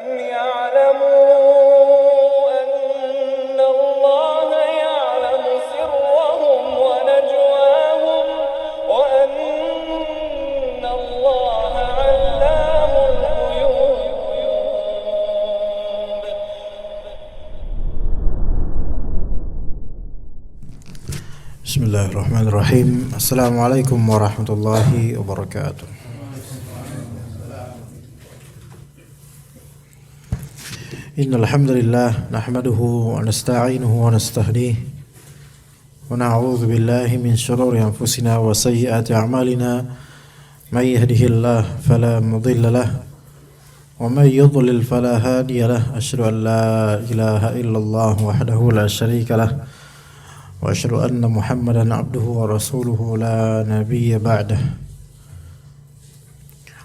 ألم يعلموا أن الله يعلم سرهم ونجواهم وأن الله علام الغيوب. Bismillahirrahmanirrahim. Assalamualaikum warahmatullahi wabarakatuh. Innal hamdalillah nahmaduhu wa nasta'inuhu wa nastahdihi wa na'udzu billahi min shururi anfusina wa sayyiati a'malina. May yahdihillahu fala mudilla lahu wa may yudlil fala hadiya lahu. Asyhadu an la ilaha illallah wahdahu la syarika lahu wa asyhadu anna Muhammadan abduhu wa rasuluhu la nabiyya ba'dah.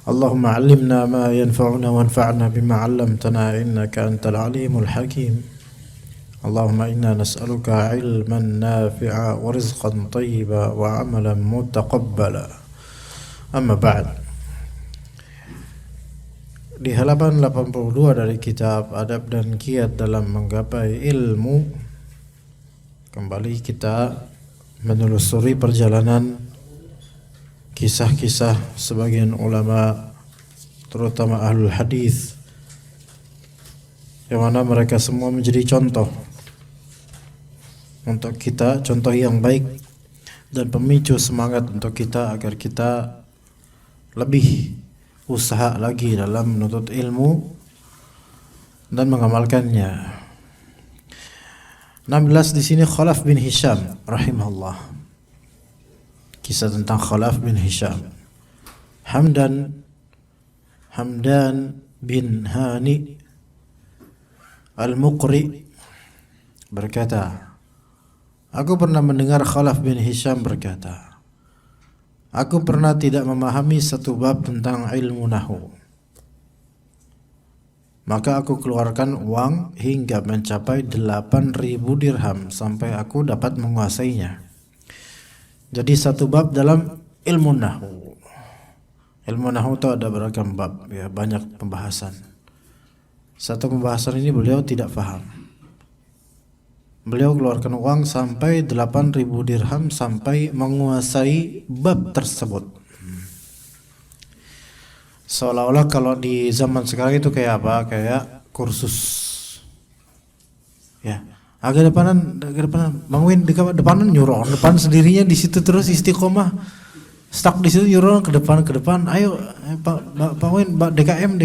Allahumma 'allimna ma yanfa'una wanfa'na bima 'allamtana innaka antal alimul hakim. Allahumma inna nas'aluka 'ilman nafi'a wa rizqan thayyiba wa 'amalan mutaqabbala. Amma ba'd. Di halaman 82 dari kitab Adab dan Kiat dalam Menggapai Ilmu, kembali kita menelusuri perjalanan kisah-kisah sebagian ulama, terutama ahlul hadis, yang mana mereka semua menjadi contoh untuk kita, contoh yang baik dan pemicu semangat untuk kita agar kita lebih usaha lagi dalam menuntut ilmu dan mengamalkannya. 16 di sini Khalaf bin Hisham rahimahullah. Kisah tentang Khalaf bin Hisham. Hamdan bin Hani Al-Muqri berkata, aku pernah mendengar Khalaf bin Hisham berkata, aku pernah tidak memahami satu bab tentang ilmu nahwu, maka aku keluarkan uang hingga mencapai 8.000 dirham sampai aku dapat menguasainya. Jadi satu bab dalam ilmu nahwu. Ilmu nahwu itu ada beragam bab, ya, banyak pembahasan. Satu pembahasan ini beliau tidak faham. Beliau keluarkan uang sampai 8.000 dirham sampai menguasai bab tersebut. Seolah-olah kalau di zaman sekarang itu kayak apa? Kayak kursus. Ya. Agak depanan, Bang Win depanan nyuruh, depan sendirinya di situ terus istiqomah, stuck di situ nyuruh ke depan, ayo Pak Win, DKM.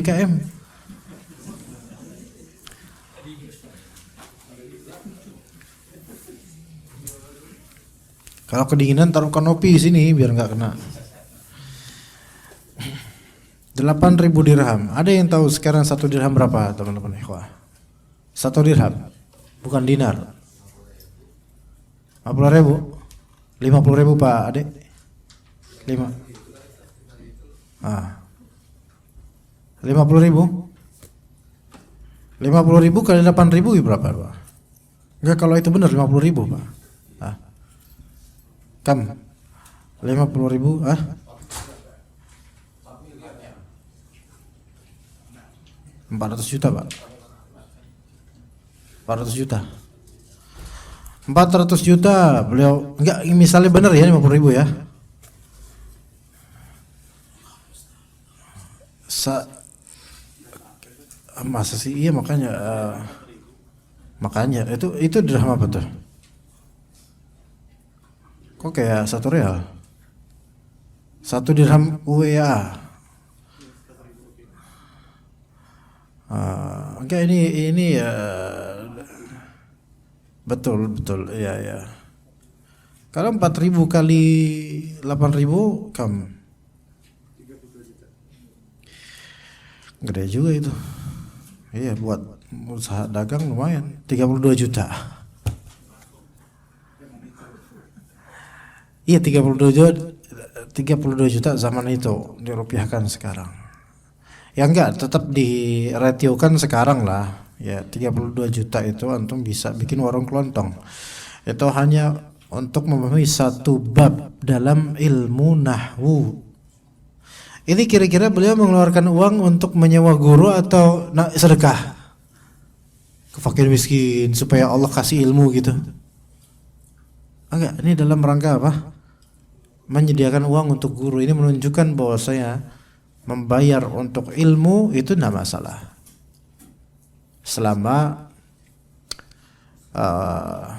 Kalau kedinginan taruh kanopi di sini biar nggak kena. 8.000 dirham. Ada yang tahu sekarang 1 dirham berapa, teman-teman ikhwah? 1 dirham. Bukan dinar. 50.000. 50.000 Pak Adik. 5. 50.000. 50.000 kali 8.000 berapa Pak? Enggak, kalau itu benar 50.000 Pak. Kam? 50.000 400 juta Pak. 400 juta. 400 juta beliau, enggak, misalnya benar ya 50.000 ya. Masa sih? Iya, makanya itu dirham apa tuh? Kok kayak 1 real? 1 dirham UEA. Enggak, ini ya, betul ya. Kalau 4.000 kali 8.000 kam, gede juga itu. Iya, buat usaha dagang lumayan. 32 juta. Iya, 32 juta zaman itu dirupiahkan sekarang. Ya enggak, tetap diratiokan sekarang lah. Ya, 32 juta itu antum bisa bikin warung kelontong. Itu hanya untuk memahami satu bab dalam ilmu nahwu. Ini kira-kira beliau mengeluarkan uang untuk menyewa guru atau sedekah ke fakir miskin supaya Allah kasih ilmu gitu? Enggak, ini dalam rangka apa? Menyediakan uang untuk guru. Ini menunjukkan bahwa saya membayar untuk ilmu itu tidak masalah.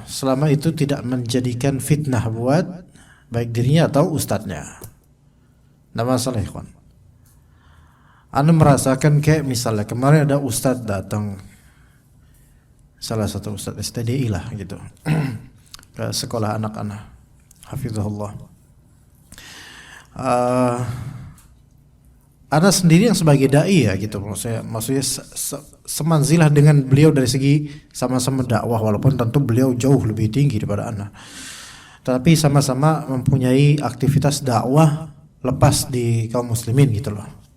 Selama itu tidak menjadikan fitnah buat baik dirinya atau ustadznya. Tidak masalah, ikhwan. Anda merasakan kayak misalnya kemarin ada ustadz datang, salah satu ustadz STDI lah gitu, ke sekolah anak-anak, hafizahullah. Anda sendiri yang sebagai dai ya gitu, maksudnya semanzilah dengan beliau dari segi sama-sama dakwah, walaupun tentu beliau jauh lebih tinggi daripada Anda, tapi sama-sama mempunyai aktivitas dakwah lepas di kaum muslimin gitu loh.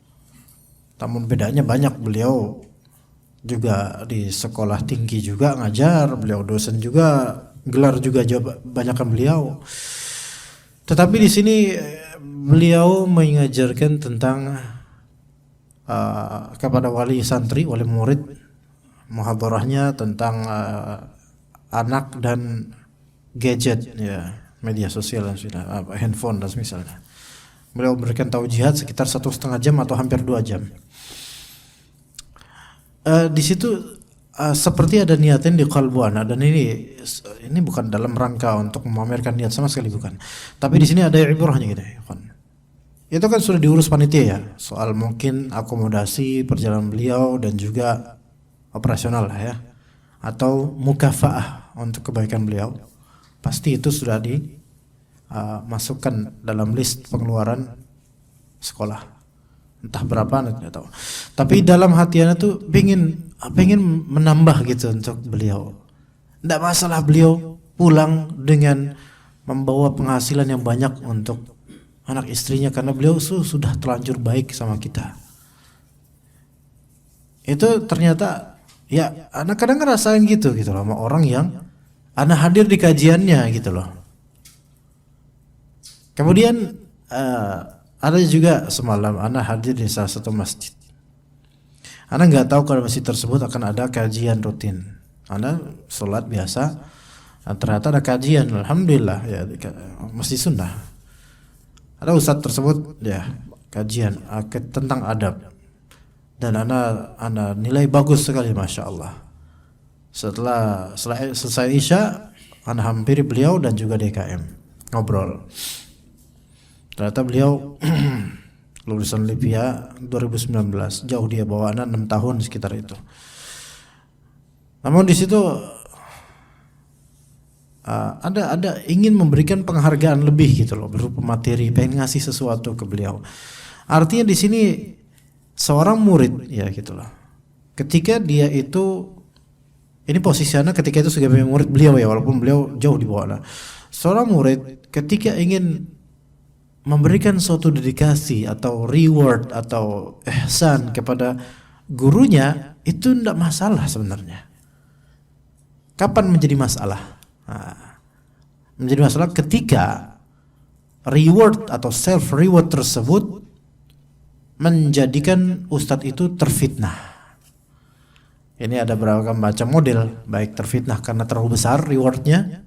Namun bedanya banyak, beliau juga di sekolah tinggi juga ngajar, beliau dosen juga, gelar juga banyakkan beliau. Tetapi di sini beliau mengajarkan tentang kepada wali santri, wali murid, muhadarahnya tentang anak dan gadget ya, media sosial dan handphone dan misalnya. Beliau berikan taujihat sekitar 1,5 jam atau hampir 2 jam. Di situ seperti ada niatan di qalbu anak, dan ini bukan dalam rangka untuk memamerkan niat sama sekali, bukan. Tapi di sini ada ibrahnya gitu ya. Itu kan sudah diurus panitia ya, soal mungkin akomodasi perjalanan beliau dan juga operasional lah ya, atau mukafaah untuk kebaikan beliau. Pasti itu sudah dimasukkan dalam list pengeluaran sekolah. Entah berapa tidak tahu. Tapi dalam hati Anda tuh pengen menambah gitu untuk beliau. Tidak masalah beliau pulang dengan membawa penghasilan yang banyak untuk anak istrinya, karena beliau sudah terlanjur baik sama kita. Itu ternyata ya anak kadang ngerasain gitu loh sama orang yang anak hadir di kajiannya gitu loh. Kemudian ada juga semalam anak hadir di salah satu masjid. Anak nggak tahu kalau masjid tersebut akan ada kajian rutin. Anak sholat biasa, ternyata ada kajian. Alhamdulillah ya, masjid sunnah. Ada ustadz tersebut ya kajian tentang adab, dan anak nilai bagus sekali, masya Allah. Setelah selesai isya, anak hampiri beliau dan juga DKM ngobrol. Ternyata beliau lulusan Libya 2019, jauh dia bawa anak 6 tahun sekitar itu. Namun di situ ada ingin memberikan penghargaan lebih gitu loh, berupa materi, pengen ngasih sesuatu ke beliau. Artinya di sini seorang murid ya gitu loh. Ketika dia itu, ini posisinya ketika itu sebagai murid beliau ya, walaupun beliau jauh di bawah. Seorang murid ketika ingin memberikan suatu dedikasi atau reward atau ihsan kepada gurunya, itu tidak masalah sebenarnya. Kapan menjadi masalah? Menjadi masalah ketika reward atau self reward tersebut menjadikan ustadz itu terfitnah. Ini ada beragam macam model, baik terfitnah karena terlalu besar rewardnya,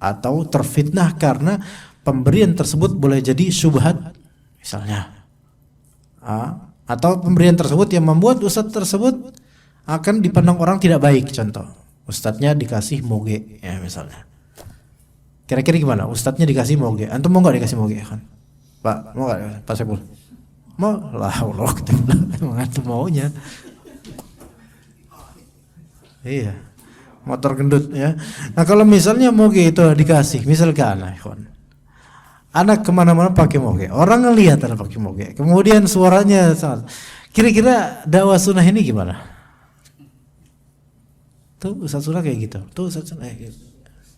atau terfitnah karena pemberian tersebut boleh jadi syubhat misalnya, atau pemberian tersebut yang membuat ustadz tersebut akan dipandang orang tidak baik. Contoh, ustadznya dikasih moge ya misalnya. Kira-kira gimana? Ustadznya dikasih moge, antum mau nggak dikasih moge kan? Pak, mau nggak Pak Sepul? Mau lah, Allah emang antum maunya. Iya, motor gendut ya. Nah kalau misalnya moge itu dikasih, misalkan anak kemana-mana pakai moge, orang ngelihat anak pakai moge, kemudian suaranya sangat. Kira-kira dakwah sunnah ini gimana? Tuh Ustaz sunnah kayak gitu, tuh Ustaz sunnah gitu.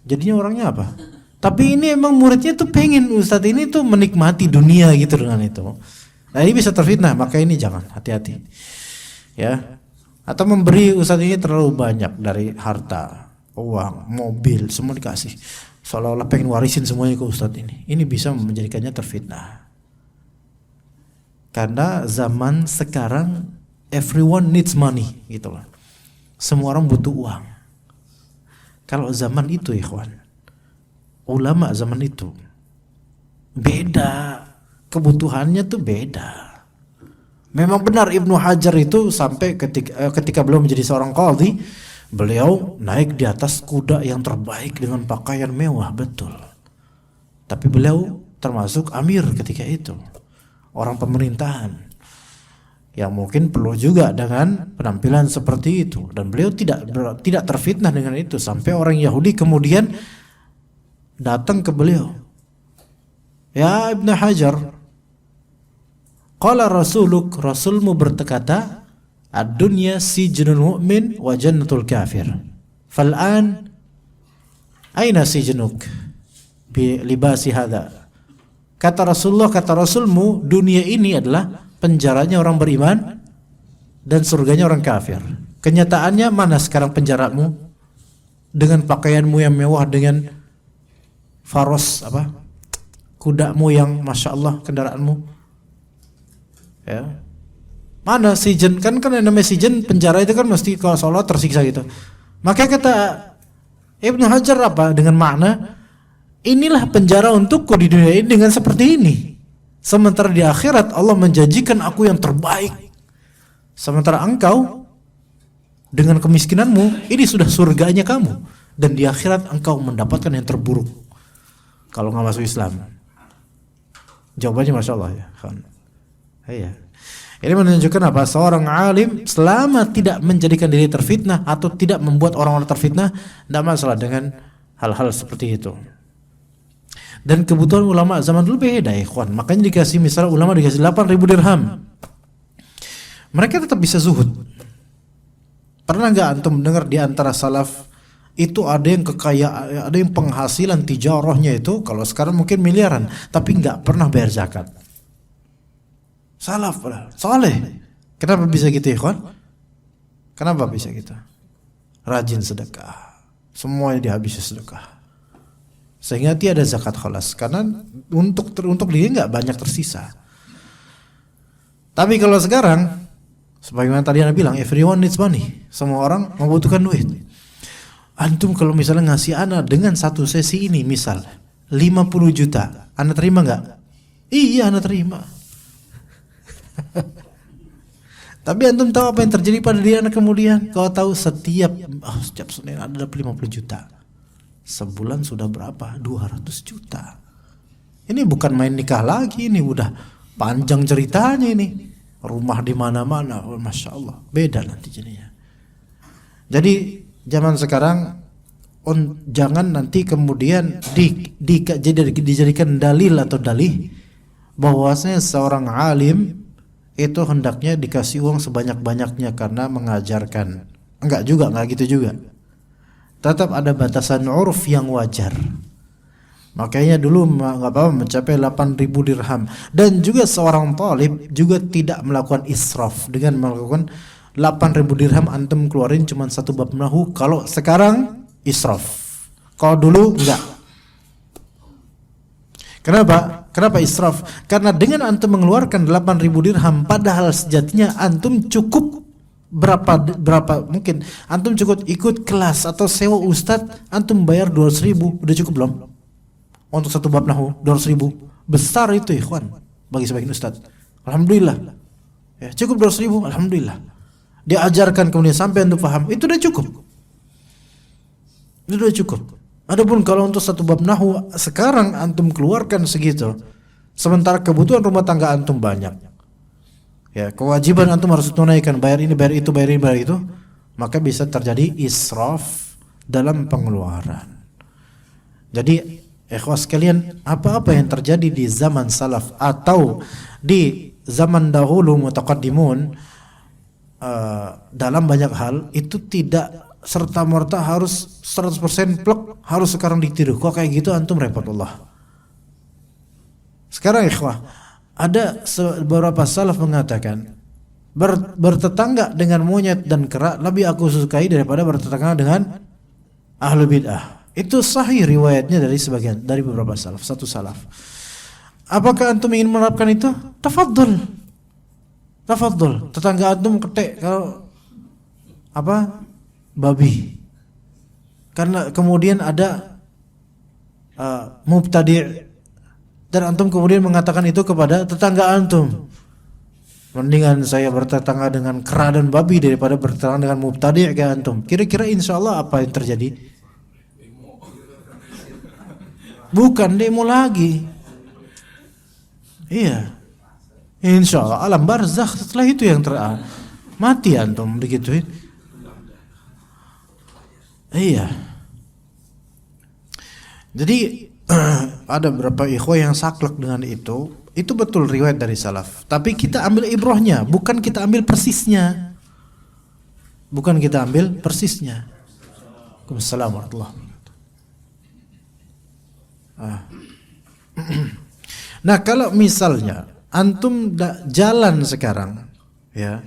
Jadinya orangnya apa? Tapi ini emang muridnya tuh pengen Ustaz ini tuh menikmati dunia gitu dengan itu. Nah ini bisa terfitnah, maka ini jangan, hati-hati ya. Atau memberi Ustaz ini terlalu banyak dari harta, uang, mobil, semua dikasih, seolah-olah pengen warisin semuanya ke Ustadz ini bisa menjadikannya terfitnah. Karena zaman sekarang everyone needs money gitu loh. Semua orang butuh uang. Kalau zaman itu ikhwan, ulama zaman itu beda, kebutuhannya tuh beda. Memang benar Ibnu Hajar itu sampai ketika beliau menjadi seorang qadhi, beliau naik di atas kuda yang terbaik dengan pakaian mewah, betul. Tapi beliau termasuk amir ketika itu, orang pemerintahan, yang mungkin perlu juga dengan penampilan seperti itu. Dan beliau tidak terfitnah dengan itu, sampai orang Yahudi kemudian datang ke beliau, "Ya Ibnu Hajar, qala rasuluk, rasulmu berkata, ad-dunya sijnul mu'min wa jannatul kafir. Fal'an aina sijnuk bi libasi hadha?" Kata Rasulullah, kata Rasulmu, dunia ini adalah penjaranya orang beriman dan surganya orang kafir. Kenyataannya mana sekarang penjaramu? Dengan pakaianmu yang mewah, dengan faros kudamu yang masya Allah, kendaraanmu. Ya. Mana sijen, kan yang namanya sijen penjara itu kan mesti kalau sholat tersiksa gitu. Maka kata Ibnu Hajar dengan makna, inilah penjara untukku di dunia ini dengan seperti ini. Sementara di akhirat Allah menjanjikan aku yang terbaik. Sementara engkau dengan kemiskinanmu ini sudah surganya kamu, dan di akhirat engkau mendapatkan yang terburuk kalau nggak masuk Islam. Jawabannya masya Allah ya. Iya. Ini menunjukkan apa? Seorang alim selama tidak menjadikan diri terfitnah atau tidak membuat orang-orang terfitnah, tidak masalah dengan hal-hal seperti itu. Dan kebutuhan ulama zaman dulu beda ikhwan. Makanya dikasih, misalnya ulama dikasih 8.000 dirham, mereka tetap bisa zuhud. Pernah nggak antum dengar di antara salaf itu ada yang kekayaan, ada yang penghasilan tijarahnya itu kalau sekarang mungkin miliaran, tapi nggak pernah bayar zakat? Salaf soleh. Kenapa bisa gitu ikhwan? Kenapa bisa gitu? Rajin sedekah, semuanya dihabisi sedekah, sehingga tiada zakat khalas, karena untuk diri nggak banyak tersisa. Tapi kalau sekarang, sebagaimana tadi Anda bilang, everyone needs money, semua orang membutuhkan duit. Antum kalau misalnya ngasih anak dengan satu sesi ini, misal 50 juta, Anda terima nggak? Iya, Anda terima. Tapi antum tahu apa yang terjadi pada diri anak kemudian? Kau tahu setiap Senin ada 50 juta. Sebulan sudah berapa? 200 juta. Ini bukan main nikah lagi, ini udah panjang ceritanya ini. Rumah di mana-mana, masya Allah. Beda nanti jadinya. Jadi zaman sekarang jangan nanti kemudian dijadikan dalil atau dalih bahwasanya seorang alim itu hendaknya dikasih uang sebanyak-banyaknya karena mengajarkan. Enggak gitu juga. Tetap ada batasan uruf yang wajar. Makanya dulu enggak apa-apa mencapai 8.000 dirham. Dan juga seorang talib juga tidak melakukan israf dengan melakukan 8.000 dirham antum keluarin cuma satu bab nahwu. Kalau sekarang israf. Kalau dulu enggak. Kenapa israf? Karena dengan antum mengeluarkan 8.000 dirham, padahal sejatinya antum cukup berapa mungkin antum cukup ikut kelas atau sewa ustadz, antum bayar 200.000, udah cukup belum? Untuk satu bab nahwu 200.000, besar itu ikhwan bagi sebagian ustadz. Alhamdulillah, ya cukup 200.000, alhamdulillah. Diajarkan kemudian sampai antum paham, itu udah cukup. Itu udah cukup. Adapun kalau untuk satu bab nahwu sekarang antum keluarkan segitu, sementara kebutuhan rumah tangga antum banyak, ya kewajiban antum harus tunaikan, bayar ini, bayar itu, bayar ini, bayar itu, maka bisa terjadi israf dalam pengeluaran. Jadi ikhwas sekalian, apa-apa yang terjadi di zaman salaf atau di zaman dahulu mutaqaddimun dalam banyak hal itu tidak serta-merta harus 100% plek harus sekarang ditiru. Kok kayak gitu antum repot Allah. Sekarang ikhwah, ada beberapa salaf mengatakan bertetangga dengan monyet dan kera lebih aku sukai daripada bertetangga dengan ahlu bid'ah. Itu sahih riwayatnya dari beberapa salaf, satu salaf. Apakah antum ingin menerapkan itu? Tafadhol. Tafadhol, tetangga antum ketek kalau apa? Babi. Karena kemudian ada mubtadi' dan antum kemudian mengatakan itu kepada tetangga antum. Mendingan saya bertetangga dengan kera dan babi daripada bertetangga dengan mubtadi' kayak antum. Kira-kira insyaallah apa yang terjadi? Bukan demo lagi. Iya. Insyaallah alam barzakh setelah itu yang mati antum digituin. Iya. Jadi ada beberapa ikhwah yang saklek dengan itu betul riwayat dari salaf. Tapi kita ambil ibrahnya, bukan kita ambil persisnya. Bukan kita ambil persisnya. Waalaikumsalam warahmatullahi wabarakatuh. Nah, kalau misalnya antum jalan sekarang ya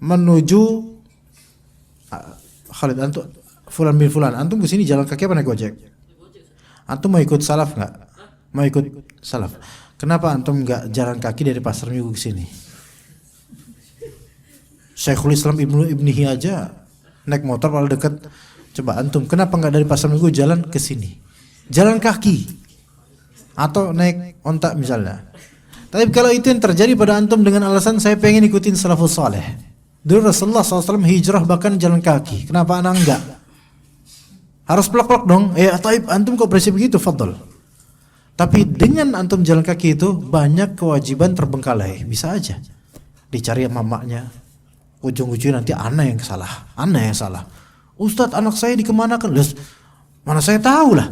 menuju Khalid antum fulan bin fulan, antum ke sini jalan kaki apa naik gojek? Antum mau ikut salaf nggak? Mau ikut salaf? Kenapa antum nggak jalan kaki dari Pasar Minggu ke sini? Syekhul Islam Ibnihi aja naik motor paling dekat. Coba antum, kenapa nggak dari Pasar Minggu jalan ke sini? Jalan kaki atau naik onta misalnya. Tapi kalau itu yang terjadi pada antum dengan alasan saya pengen ikutin salafus saleh. Dulu Rasulullah SAW hijrah bahkan jalan kaki. Kenapa anak enggak? Harus pelak-pelak dong. Taib antum kok prinsip begitu, fadl. Tapi dengan antum jalan kaki itu banyak kewajiban terbengkalai. Bisa aja dicari mamaknya. Ujung-ujungnya nanti anak yang salah. Anak yang salah. Ustadz anak saya dikemanakan? Mana saya tahu lah.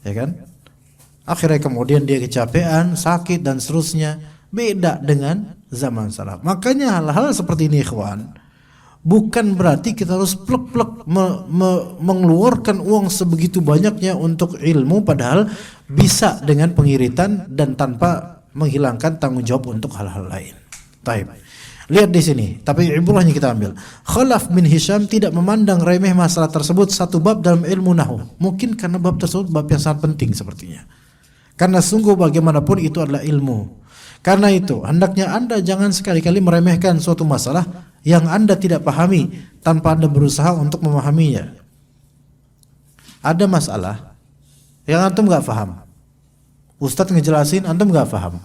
Ya kan? Akhirnya kemudian dia kecapean, sakit dan seterusnya. Beda dengan zaman salaf. Makanya hal-hal seperti ini ikhwan, bukan berarti kita harus plek-plek mengeluarkan uang sebegitu banyaknya untuk ilmu, padahal bisa dengan pengiritan dan tanpa menghilangkan tanggung jawab untuk hal-hal lain. Taib. Lihat di sini, tapi ibrahnya kita ambil. Khalaf bin Hisham tidak memandang remeh masalah tersebut satu bab dalam ilmu nahwu. Mungkin karena bab tersebut bab yang sangat penting sepertinya. Karena sungguh bagaimanapun itu adalah ilmu. Karena itu, hendaknya Anda jangan sekali-kali meremehkan suatu masalah yang Anda tidak pahami tanpa Anda berusaha untuk memahaminya. Ada masalah yang antum gak paham. Ustadz ngejelasin, antum gak paham.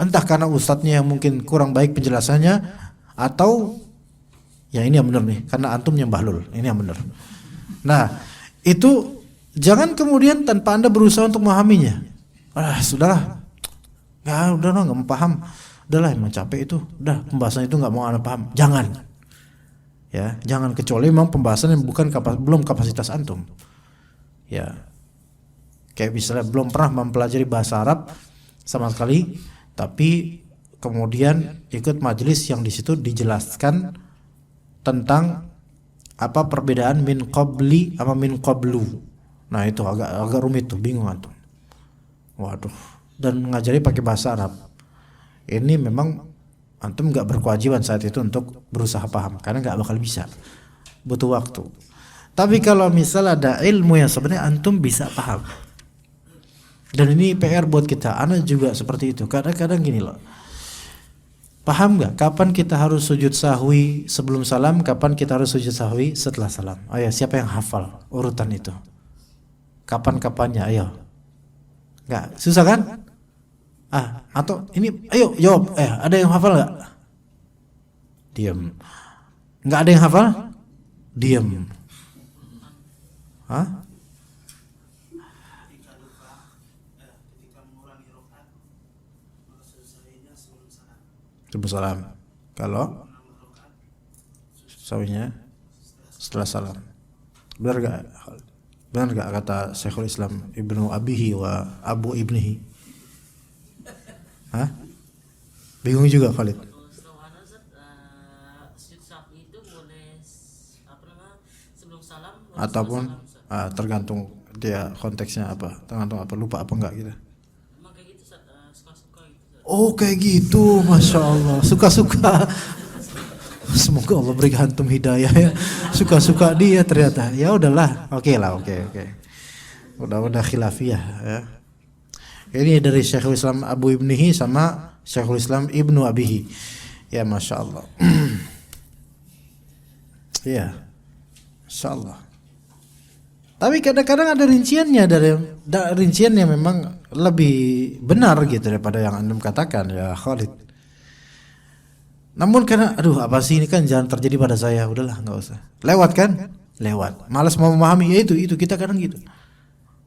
Entah karena ustadznya yang mungkin kurang baik penjelasannya, atau ya ini yang benar nih, karena antum yang bahlul, ini yang benar. Nah, itu jangan kemudian tanpa Anda berusaha untuk memahaminya. Sudahlah. Udah nggak mau paham, udahlah emang capek itu, udah pembahasan itu nggak mau Anda paham, jangan, ya jangan, kecuali memang pembahasan yang belum kapasitas antum, ya kayak misalnya belum pernah mempelajari bahasa Arab sama sekali, tapi kemudian ikut majelis yang di situ dijelaskan tentang apa perbedaan min qabli sama min qablu, nah itu agak rumit tuh, bingung antum, waduh. Dan mengajari pakai bahasa Arab. Ini memang antum nggak berkewajiban saat itu untuk berusaha paham, karena nggak bakal bisa, butuh waktu. Tapi kalau misal ada ilmu yang sebenarnya antum bisa paham, dan ini PR buat kita, ana juga seperti itu. Kadang-kadang gini loh, paham nggak? Kapan kita harus sujud sahwi sebelum salam? Kapan kita harus sujud sahwi setelah salam? Ayo, siapa yang hafal urutan itu? Kapan-kapannya? Ayo, nggak susah kan? Atau ini, ayo jawab. Ada yang hafal nggak? Diam. Nggak ada yang hafal? Diam. Sebelum salam. Kalau sawinya setelah salam. Benar nggak kata Syekhul Islam Ibnu Abihi wa Abu Ibnihi? Bingung juga Khalid. Ataupun tergantung dia konteksnya apa, tergantung apa, lupa apa enggak gitu. Oh kayak gitu, masya Allah, suka-suka. Semoga Allah berikan antum hidayah ya. Suka-suka dia ternyata. Ya udahlah, oke. Udah khilafiyah ya. Ini dari Syekhul Islam Abu Ibnihi sama Syekhul Islam Ibnu Abihi. Ya, masya Allah. Ya, masya Allah. Tapi kadang-kadang ada rinciannya, rincian yang memang lebih benar gitu daripada yang antum katakan ya Khalid. Namun karena apa sih ini kan jangan terjadi pada saya, udahlah nggak usah. Lewat kan? Lewat. Malas mau memahami ya itu kita kadang gitu.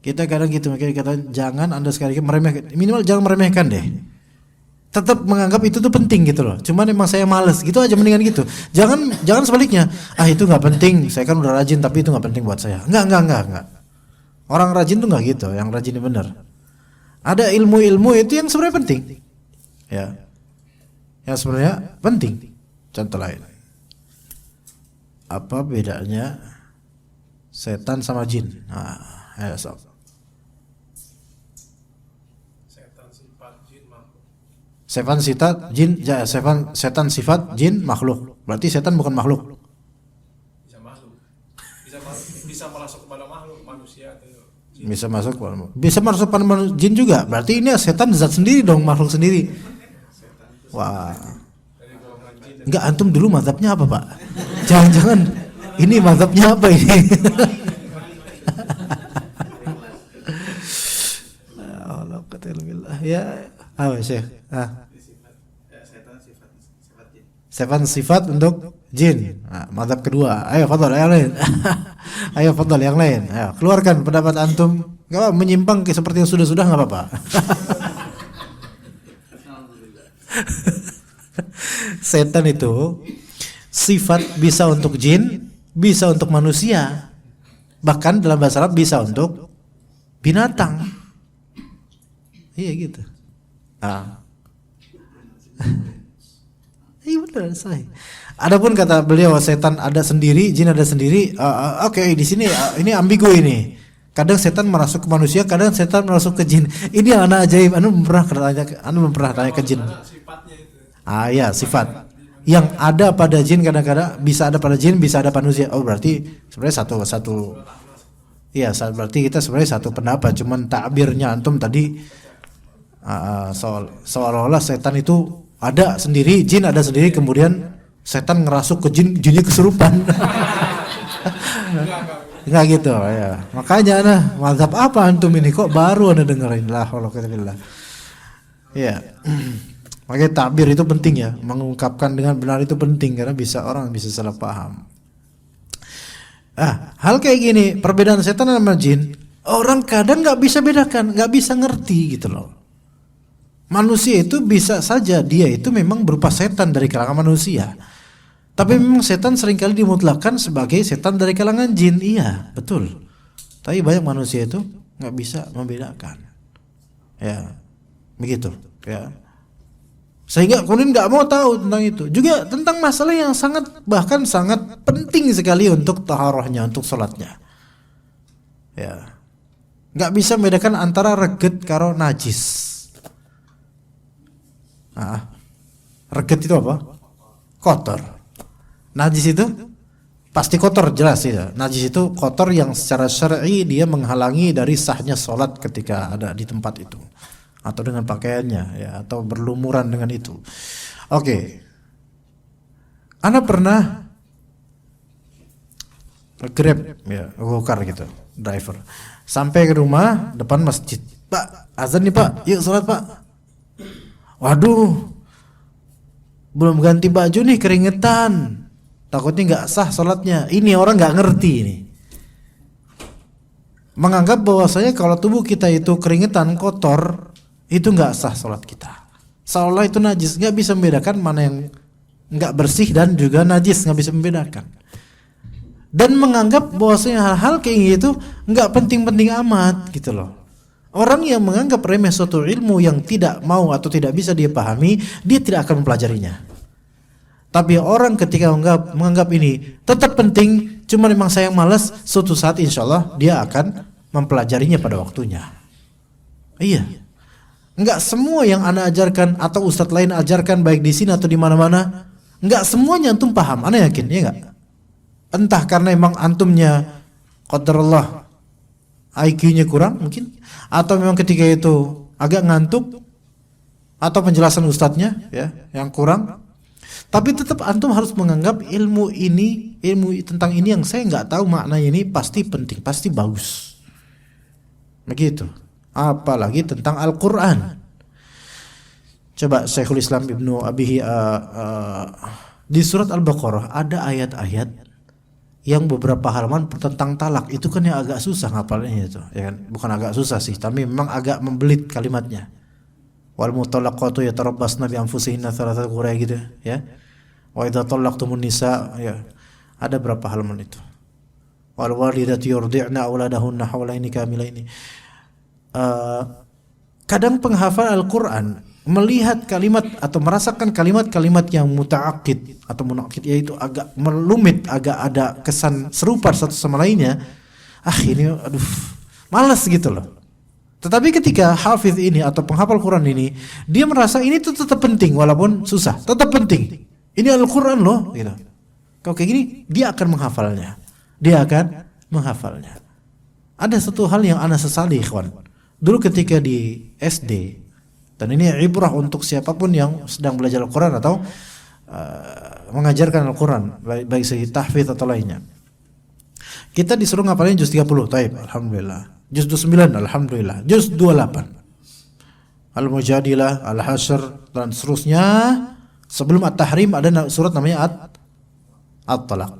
Kita kadang gitu, makanya kata jangan Anda sekali meremehkan, minimal jangan meremehkan deh. Tetap menganggap itu tuh penting gitu loh. Cuman emang saya males gitu aja, mendingan gitu. Jangan sebaliknya. Itu nggak penting. Saya kan udah rajin tapi itu nggak penting buat saya. Enggak. Orang rajin tuh nggak gitu. Yang rajin itu benar. Ada ilmu-ilmu itu yang sebenarnya penting. Ya. Yang sebenarnya penting. Contoh lain. Apa bedanya setan sama jin? Ayo sob. Setan sifat jin makhluk. Berarti setan bukan makhluk. Bisa masuk. Bisa masuk kepada makhluk manusia atau jin. Bisa masuk pada jin juga. Berarti ini setan zat sendiri dong, makhluk sendiri. Wah. Enggak, antum dulu mazhabnya apa, Pak? Jangan-jangan ini mazhabnya apa ini? Allah katakanlah ya. Syekh. Setan sifat untuk jin. Mazhab kedua. Ayo fadhal yang lain. Yang lain. Ayo keluarkan pendapat antum. Enggak apa menyimpang seperti yang sudah-sudah enggak apa-apa. Setan itu sifat bisa untuk jin, bisa untuk manusia. Bahkan dalam bahasa Arab bisa untuk binatang. Iya gitu. Iya benar sahih. Adapun kata beliau setan ada sendiri, jin ada sendiri. Oke, di sini ini ambigu ini. Kadang setan merasuk ke manusia, kadang setan merasuk ke jin. Ini yang anak ajaib. Anu belum pernah tanya ke jin. Ya sifat yang ada pada jin kadang-kadang bisa ada pada jin, bisa ada pada manusia. Oh berarti sebenarnya satu. Iya, berarti kita sebenarnya satu pendapat. Cuman takbirnya antum tadi seolah-olah setan itu ada sendiri, jin ada sendiri, kemudian setan ngerasuk ke jinnya kesurupan. Enggak gitu ya. Makanya mazhab apa antum ini kok baru Anda dengerin lah alhamdulillah. Ya. Makanya takbir itu penting ya, mengungkapkan dengan benar itu penting karena orang bisa salah paham. Hal kayak gini, perbedaan setan sama jin, orang kadang nggak bisa bedakan, nggak bisa ngerti gitu loh. Manusia itu bisa saja dia itu memang berupa setan dari kalangan manusia. Tapi memang setan seringkali dimutlakkan sebagai setan dari kalangan jin. Iya, betul. Tapi banyak manusia itu nggak bisa membedakan. Ya, begitu. Ya. Sehingga kemudian nggak mau tahu tentang itu. Juga tentang masalah yang bahkan sangat penting sekali untuk taharahnya, untuk sholatnya. Ya, nggak bisa membedakan antara reget karo najis. Reget itu apa? Kotor. Najis itu pasti kotor, jelas ya. Najis itu kotor yang secara syar'i dia menghalangi dari sahnya sholat ketika ada di tempat itu, atau dengan pakaiannya ya, atau berlumuran dengan itu. Oke. Ana pernah Grab ya, gokar gitu, driver. Sampai ke rumah depan masjid. Pak, azan nih Pak, yuk sholat Pak. Waduh, belum ganti baju nih, keringetan. Takutnya nggak sah sholatnya. Ini orang nggak ngerti ini. Menganggap bahwasanya kalau tubuh kita itu keringetan, kotor, itu nggak sah sholat kita. Seolah itu najis, nggak bisa membedakan mana yang nggak bersih dan juga najis, nggak bisa membedakan. Dan menganggap bahwasanya hal-hal kayak gitu nggak penting-penting amat gitu loh. Orang yang menganggap remeh suatu ilmu yang tidak mau atau tidak bisa dia pahami, dia tidak akan mempelajarinya. Tapi orang ketika menganggap ini tetap penting, cuma memang sayang malas, suatu saat insya Allah dia akan mempelajarinya pada waktunya. Iya. Enggak semua yang ana ajarkan atau ustadz lain ajarkan baik di sini atau di mana-mana, enggak semuanya antum paham, ana yakin, ya enggak? Entah karena emang antumnya qadarullah IQ-nya kurang mungkin, atau memang ketika itu agak ngantuk, atau penjelasan ustadznya ya yang kurang. Tapi tetap antum harus menganggap ilmu tentang ini yang saya nggak tahu maknanya ini pasti penting, pasti bagus. Begitu. Apalagi tentang Al-Quran. Coba Syekhul Islam Ibnu Abihi di surat Al-Baqarah ada ayat-ayat yang beberapa halaman tentang talak. Itu kan yang agak susah ngapalnya itu, ya kan? Bukan agak susah sih, tapi memang agak membelit kalimatnya. Wal mutallaqatu yatarabbasna bi anfusihinna thalathata qura gitu, ya. Wa idza talaqtumun nisa, ya. Ada berapa halaman itu? Wal walidatu yurdi'na auladahunna haulaini kamilaini. Kadang penghafal Al-Qur'an melihat kalimat atau merasakan kalimat-kalimat yang muta'aqqid atau munaqid, yaitu agak melumit, agak ada kesan serupa satu sama lainnya. Ini aduh, malas gitu loh. Tetapi ketika hafiz ini atau penghafal Quran ini, dia merasa ini tuh tetap penting walaupun susah, tetap penting. Ini Al-Quran loh, gitu. Kalau kayak gini, dia akan menghafalnya. Ada satu hal yang ana sesali, ikhwan. Dulu ketika di SD, dan ini ibrah untuk siapapun yang sedang belajar Al-Quran atau mengajarkan Al-Quran, baik segi tahfidz atau lainnya. Kita disuruh ngapalin juz 30, taib, alhamdulillah. Juz 29, alhamdulillah. Juz 28. Al-Mujadilah, Al-Hasyr, dan seterusnya. Sebelum At-Tahrim ada surat namanya At-Talaq.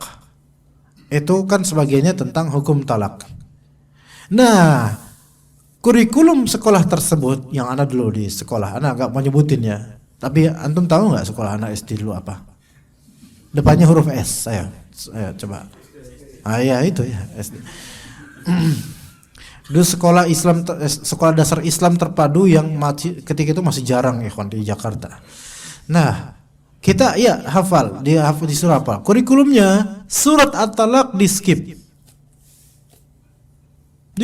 Itu kan sebagiannya tentang hukum talak. Nah, kurikulum sekolah tersebut yang anak dulu di sekolah, anak agak mau nyebutin ya. Tapi antum tahu nggak sekolah anak SD dulu apa? Depannya huruf S. Ayo coba. Ya itu ya SD. Dulu sekolah Islam, sekolah dasar Islam terpadu yang ketika itu masih jarang ya di Jakarta. Nah, kita hafal, dia hafal di surah apa? Kurikulumnya surat At-Talaq di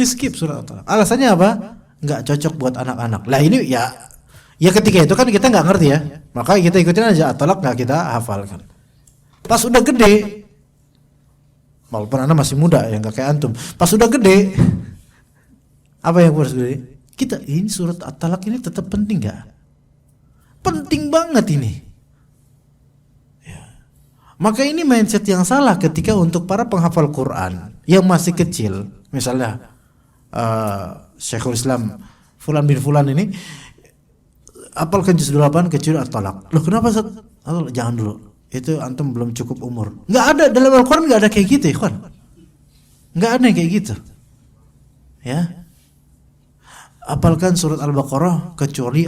skip surat At-Talaq. Alasannya apa? Nggak cocok buat anak-anak. Lah ini ya ketika itu kan kita nggak ngerti ya, maka kita ikutin aja At-Talaq, nggak kita hafalkan. Pas udah gede, walaupun anak masih muda ya nggak kayak antum. Pas udah gede, apa yang harus gede? Kita ini surat At-Talaq ini tetap penting nggak? Penting banget ini. Ya. Maka ini mindset yang salah ketika untuk para penghafal Quran yang masih kecil, misalnya Syekhul Islam Fulan bin Fulan ini hafalkan juz 8 kecil At-Talaq. Loh kenapa jangan dulu? Itu antum belum cukup umur. Nggak ada dalam Al-Quran, nggak ada kayak gitu ya kawan. Nggak ada kayak gitu. Ya. Hafalkan surat Al-Baqarah kecuali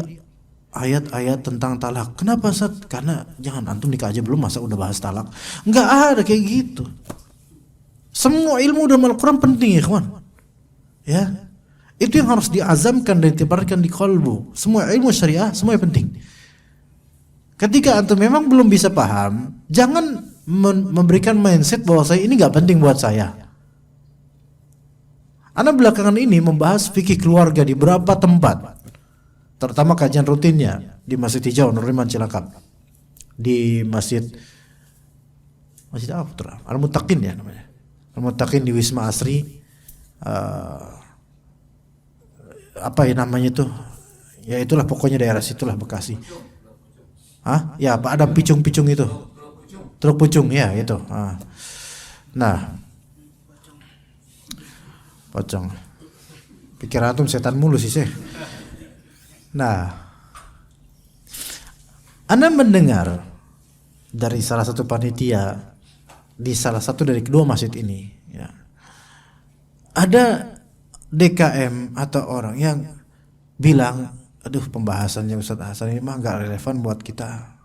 ayat-ayat tentang talak. Kenapa Ustaz? Karena jangan antum nikah aja belum masa udah bahas talak. Nggak ada kayak gitu. Semua ilmu dalam Al-Quran penting ya kawan. Ya. Itu yang harus diazamkan dan ditebarkan di qalbu. Semua ilmu syariah semuanya penting. Ketika antum memang belum bisa paham, jangan memberikan mindset bahwa saya ini nggak penting buat saya. Ana belakangan ini membahas fikih keluarga di beberapa tempat, terutama kajian rutinnya di Masjid Hijau Nuriman Cilacap, di Masjid apa? Al-Muttaqin ya namanya. Al-Muttaqin di Wisma Asri. Apa ya namanya itu? Ya itulah pokoknya daerah situlah Bekasi. Ya Pak, ada picung-picung itu. Truk pucung ya itu. Nah. Pocong. Pikiran antum setan mulu sih, Syekh. Nah. Anda mendengar dari salah satu panitia di salah satu dari kedua masjid ini, ya. Ada DKM atau orang yang bilang, aduh pembahasannya Ustaz Hasan ini mah gak relevan buat kita,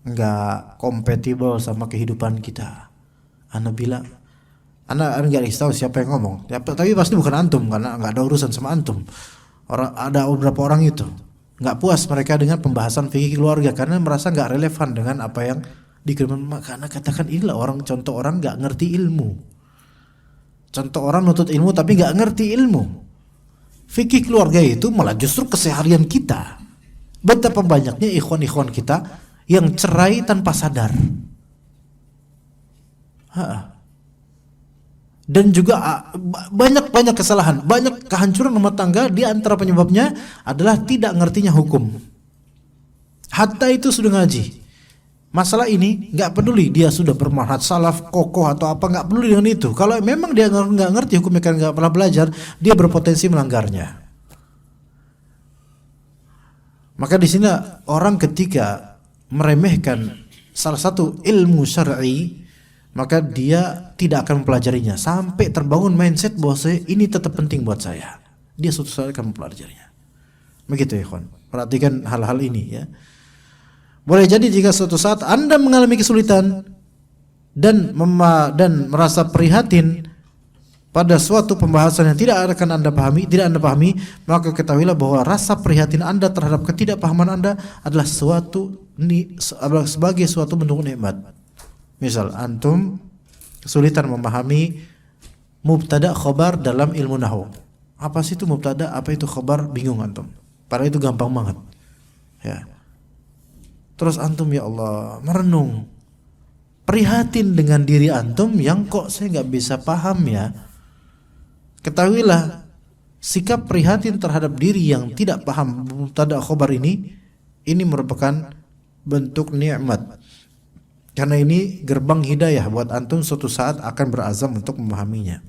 gak kompatibel sama kehidupan kita. Ana bilang, Ana gak tahu siapa yang ngomong ya, tapi pasti bukan antum karena gak ada urusan sama antum. Ada beberapa orang itu gak puas mereka dengan pembahasan fikih keluarga karena merasa gak relevan dengan apa yang dikirman. Karena katakan inilah contoh orang gak ngerti ilmu. Contoh orang nuntut ilmu tapi gak ngerti ilmu. Fikih keluarga itu malah justru keseharian kita. Betapa banyaknya ikhwan-ikhwan kita yang cerai tanpa sadar. Dan juga banyak kesalahan, banyak kehancuran rumah tangga. Di antara penyebabnya adalah tidak ngertinya hukum. Hatta itu sudah ngaji, Masalah ini nggak peduli dia sudah bermanhaj salaf kokoh atau apa, nggak peduli dengan itu. Kalau memang dia nggak ngerti hukum karena nggak pernah belajar, dia berpotensi melanggarnya. Maka di sini orang ketika meremehkan salah satu ilmu syar'i, maka dia tidak akan mempelajarinya sampai terbangun mindset bahwa ini tetap penting buat saya. Dia suatu saat akan mempelajarinya. Begitu ya kawan. Perhatikan hal-hal ini ya. Boleh jadi jika suatu saat Anda mengalami kesulitan dan merasa prihatin pada suatu pembahasan yang tidak Anda pahami, maka ketahuilah bahwa rasa prihatin Anda terhadap ketidakpahaman Anda adalah sebagai suatu bentuk nikmat. Misal antum kesulitan memahami mubtada khabar dalam ilmu nahwu. Apa sih itu mubtada, apa itu khabar, bingung antum. Padahal itu gampang banget. Ya. Terus antum ya Allah merenung, prihatin dengan diri antum yang kok saya nggak bisa paham ya. Ketahuilah sikap prihatin terhadap diri yang tidak paham mubtada khabar ini merupakan bentuk nikmat. Karena ini gerbang hidayah buat antum suatu saat akan berazam untuk memahaminya.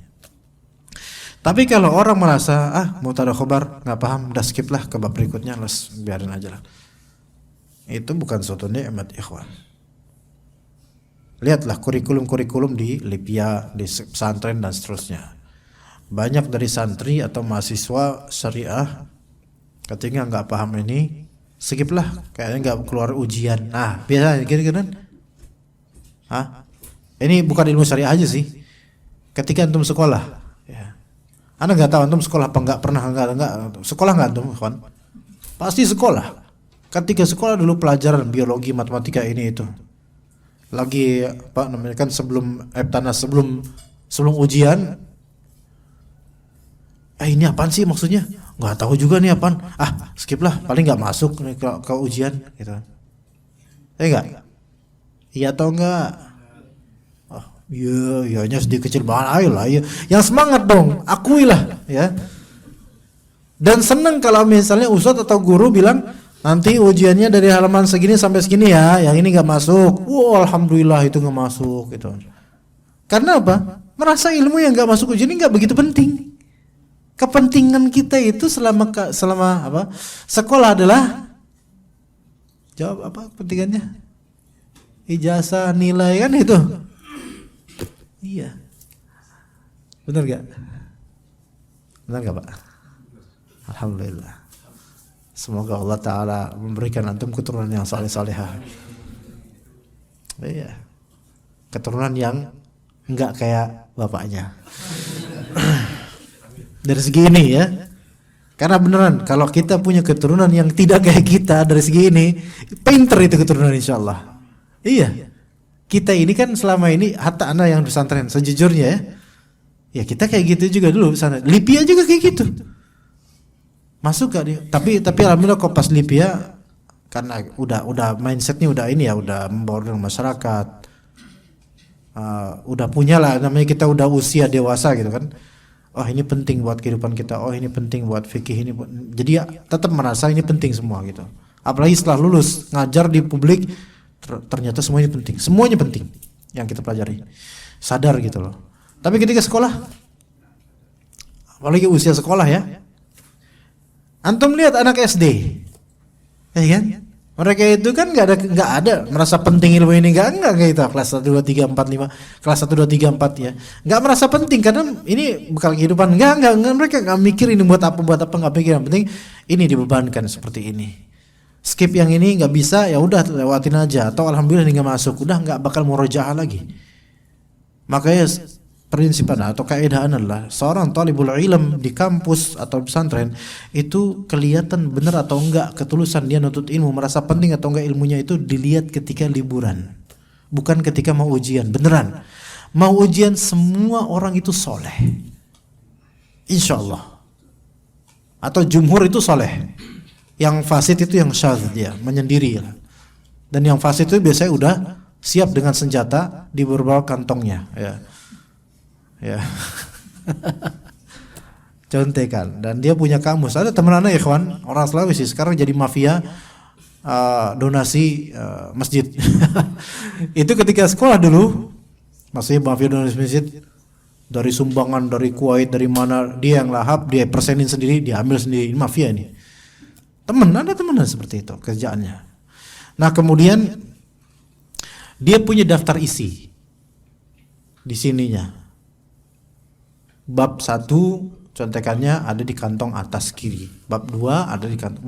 Tapi kalau orang merasa mubtada khabar nggak paham, udah skip lah ke bab berikutnya, biarin aja lah. Itu bukan suatu nikmat ikhwan. Lihatlah kurikulum-kurikulum di Libya, di pesantren dan seterusnya. Banyak dari santri atau mahasiswa syariah ketika nggak paham ini, skip lah, kayaknya nggak keluar ujian. Nah, biasanya gitu kan? Ini bukan ilmu syariah aja sih. Ketika antum sekolah, ya. Anda nggak tahu antum sekolah apa nggak pernah nggak sekolah nggak antum, kawan? Pasti sekolah. Ketika sekolah dulu pelajaran biologi, matematika ini itu. Lagi apa namanya kan sebelum Eptanas, sebelum ujian. Ini apaan sih maksudnya? Nggak tahu juga nih apaan. Skip lah, paling nggak masuk ke ujian gitu. Enggak? Iya atau enggak? Iya, hanya sedikit kecil banget, ayolah ya. Yang semangat dong, akuilah ya. Dan seneng kalau misalnya ustadz atau guru bilang nanti ujiannya dari halaman segini sampai segini ya, yang ini nggak masuk. Alhamdulillah itu nggak masuk gitu. Karena apa? Merasa ilmu yang nggak masuk ujian ini nggak begitu penting. Kepentingan kita itu selama apa? Sekolah adalah jawab apa kepentingannya? Ijazah, nilai kan itu. Iya. Benar gak? Benar gak Pak? Alhamdulillah. Semoga Allah Ta'ala memberikan antum keturunan yang saleh-salehah. Iya. Keturunan yang enggak kayak bapaknya. Dari segi ini ya. Karena beneran kalau kita punya keturunan yang tidak kayak kita dari segi ini, pinter itu keturunan insyaallah. Iya. Kita ini kan selama ini hatta anak yang pesantren sejujurnya ya. Ya kita kayak gitu juga dulu pesantren. Libya juga kayak gitu. Masuk gak dia? Tapi alhamdulillah kok pas Libya karena udah mindsetnya udah ini ya, udah membaur dengan masyarakat. Udah punya lah, namanya kita udah usia dewasa gitu kan. Oh ini penting buat kehidupan kita, oh ini penting buat fikih ini. Jadi ya tetap merasa ini penting semua gitu. Apalagi setelah lulus ngajar di publik, ternyata semuanya penting. Semuanya penting yang kita pelajari. Sadar gitu loh. Tapi ketika sekolah, apalagi usia sekolah ya, antum lihat anak SD, ya kan? Mereka itu kan nggak ada merasa penting ilmu ini, nggak kita kelas 1, 2, 3, 4, 5, kelas 1, 2, 3, 4 ya, nggak merasa penting karena ini bekal kehidupan, nggak mereka nggak mikir ini buat apa nggak pikir, yang penting ini dibebankan seperti ini, skip yang ini nggak bisa ya udah lewatin aja, atau alhamdulillah ini nggak masuk, udah nggak bakal murojaah lagi. Makanya prinsipan atau kaedahan adalah seorang talibul ilm di kampus atau pesantren itu kelihatan benar atau enggak ketulusan dia nuntut ilmu, merasa penting atau enggak ilmunya itu dilihat ketika liburan, bukan ketika mau ujian. Beneran mau ujian semua orang itu soleh insyaallah, atau jumhur itu soleh, yang fasid itu yang syadz dia menyendiri, dan yang fasid itu biasanya udah siap dengan senjata di beberapa kantongnya ya. Contekan, dan dia punya kamus. Ada teman anak ikhwan orang Sulawesi sekarang jadi mafia donasi masjid. Itu ketika sekolah dulu, maksudnya mafia donasi masjid dari sumbangan dari Kuwait dari mana dia yang lahap, dia persenin sendiri, dia ambil sendiri. Ini mafia ini. Ada teman seperti itu kerjaannya. Nah kemudian dia punya daftar isi di sininya. Bab 1 contekannya ada di kantong atas kiri. Bab 2 ada di kantong.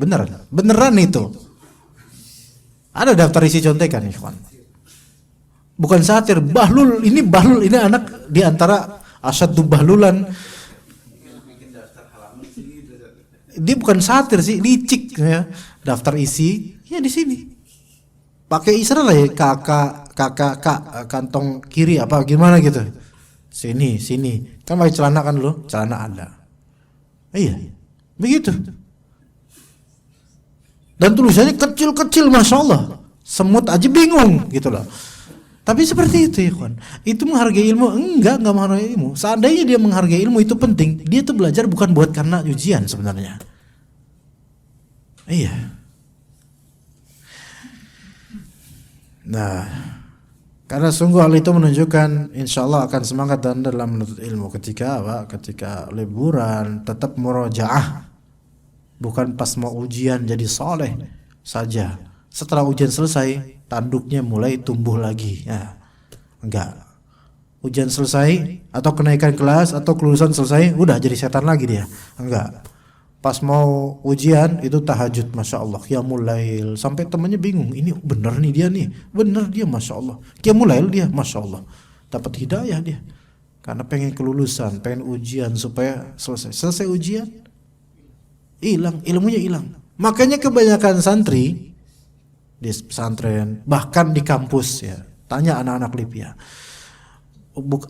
Beneran itu. Ada daftar isi contekan ya kawan. Bukan satir. Bahlul ini anak di antara asyaddu bahlulan. Dia bukan satir sih, licik ya. Daftar isi ya di sini. Pakai isyarat lah ya, kakak kantong kiri apa gimana gitu. Sini. Kan pakai celana kan lo, celana ada. Iya. Begitu. Dan tulisannya kecil-kecil, masya Allah. Semut aja bingung gitu loh. Tapi seperti itu ya kawan. Itu menghargai ilmu? Enggak menghargai ilmu. Seandainya dia menghargai ilmu itu penting, dia tuh belajar bukan buat karena ujian sebenarnya. Iya. Nah, karena sungguh hal itu menunjukkan insya Allah akan semangat dan dalam menuntut ilmu ketika liburan tetap murojaah, bukan pas mau ujian jadi soleh saja. Setelah ujian selesai tanduknya mulai tumbuh lagi. Ya, enggak. Ujian selesai atau kenaikan kelas atau kelulusan selesai, udah jadi setan lagi dia. Enggak. Pas mau ujian itu tahajud, masya Allah, qiyamul lail, sampai temannya bingung, ini bener nih dia nih, bener dia, masya Allah, qiyamul lail dia, masya Allah, dapat hidayah dia, karena pengen kelulusan, pengen ujian supaya selesai ujian, hilang ilmunya hilang. Makanya kebanyakan santri di pesantren, bahkan di kampus ya, tanya anak-anak Libya,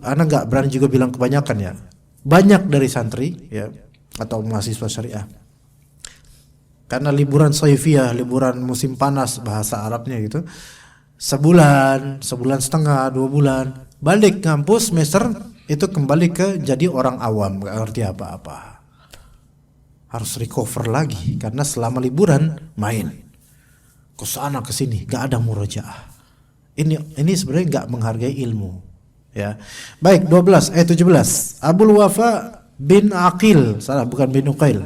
anak nggak berani juga bilang kebanyakan ya, banyak dari santri ya atau mahasiswa syariah, karena liburan saifiyah, liburan musim panas bahasa Arabnya gitu, sebulan setengah, 2 bulan, balik kampus semester itu kembali ke jadi orang awam, gak ngerti apa-apa, harus recover lagi karena selama liburan main ke sana ke sini, gak ada murojaah. Ini sebenarnya gak menghargai ilmu ya. Baik, 17 Abul Wafa bin Aqil, salah, bukan bin Uqail.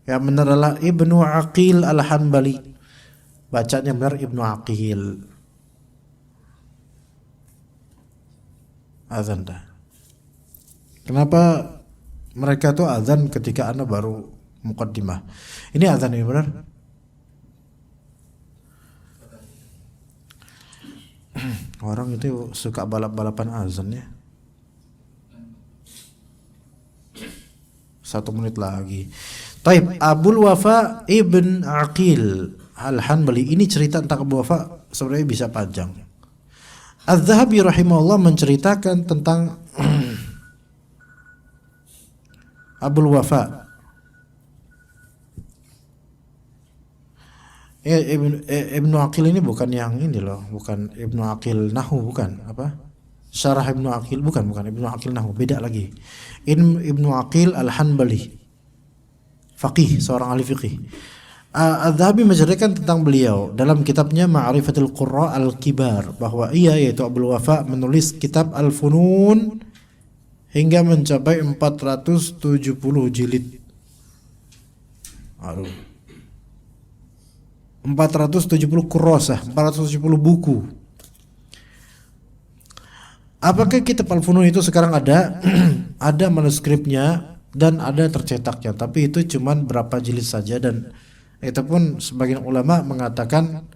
Yang benar adalah Ibnu Aqil Al-Hanbali. Bacanya benar Ibnu Aqil. Azan dah. Kenapa mereka tuh azan ketika Anda baru muqaddimah? Ini azan ini benar? Orang itu suka balap-balapan azan ya. 1 menit lagi. Taib, Abul Wafa Ibn Aqil Al-Hanbali. Ini cerita tentang Abu Wafa sebenarnya bisa panjang. Az-Zahabi rahimahullah menceritakan tentang Abul Wafa. Ibnu Aqil ini bukan yang ini loh, bukan Ibnu Aqil Nahu, bukan apa? Syarah Ibnu Aqil, bukan Ibnu Aqil Nahu, beda lagi. Ibnu Aqil Al-Hanbali, faqih, seorang ahli fiqih. Az-Zahabi menceritakan tentang beliau dalam kitabnya Ma'rifatul Qurra Al-Kibar, bahwa ia, yaitu Abul Wafa, menulis kitab Al-Funun hingga mencapai 470 jilid. 470 kurosah, 470 buku. Apakah kitab Al-Funun itu sekarang ada? Ada manuskripnya dan ada tercetaknya, tapi itu cuman berapa jilid saja, dan itu pun sebagian ulama mengatakan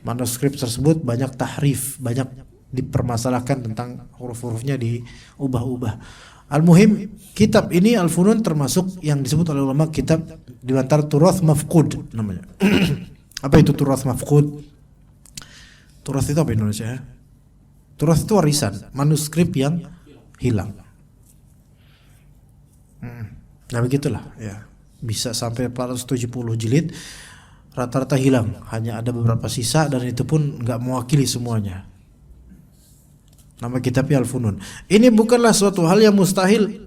manuskrip tersebut banyak tahrif, banyak dipermasalahkan tentang huruf-hurufnya diubah-ubah. Al-Muhim, kitab ini Al-Funun termasuk yang disebut oleh ulama kitab di antara turath mafqud namanya. Apa itu turath mafqud? Turath itu apa Indonesia ya? Turath itu warisan, manuskrip yang hilang. Nah begitulah ya. Bisa sampai 470 jilid, rata-rata hilang, hanya ada beberapa sisa, dan itu pun nggak mewakili semuanya. Nama kitabnya Al-Funun. Ini bukanlah suatu hal yang mustahil,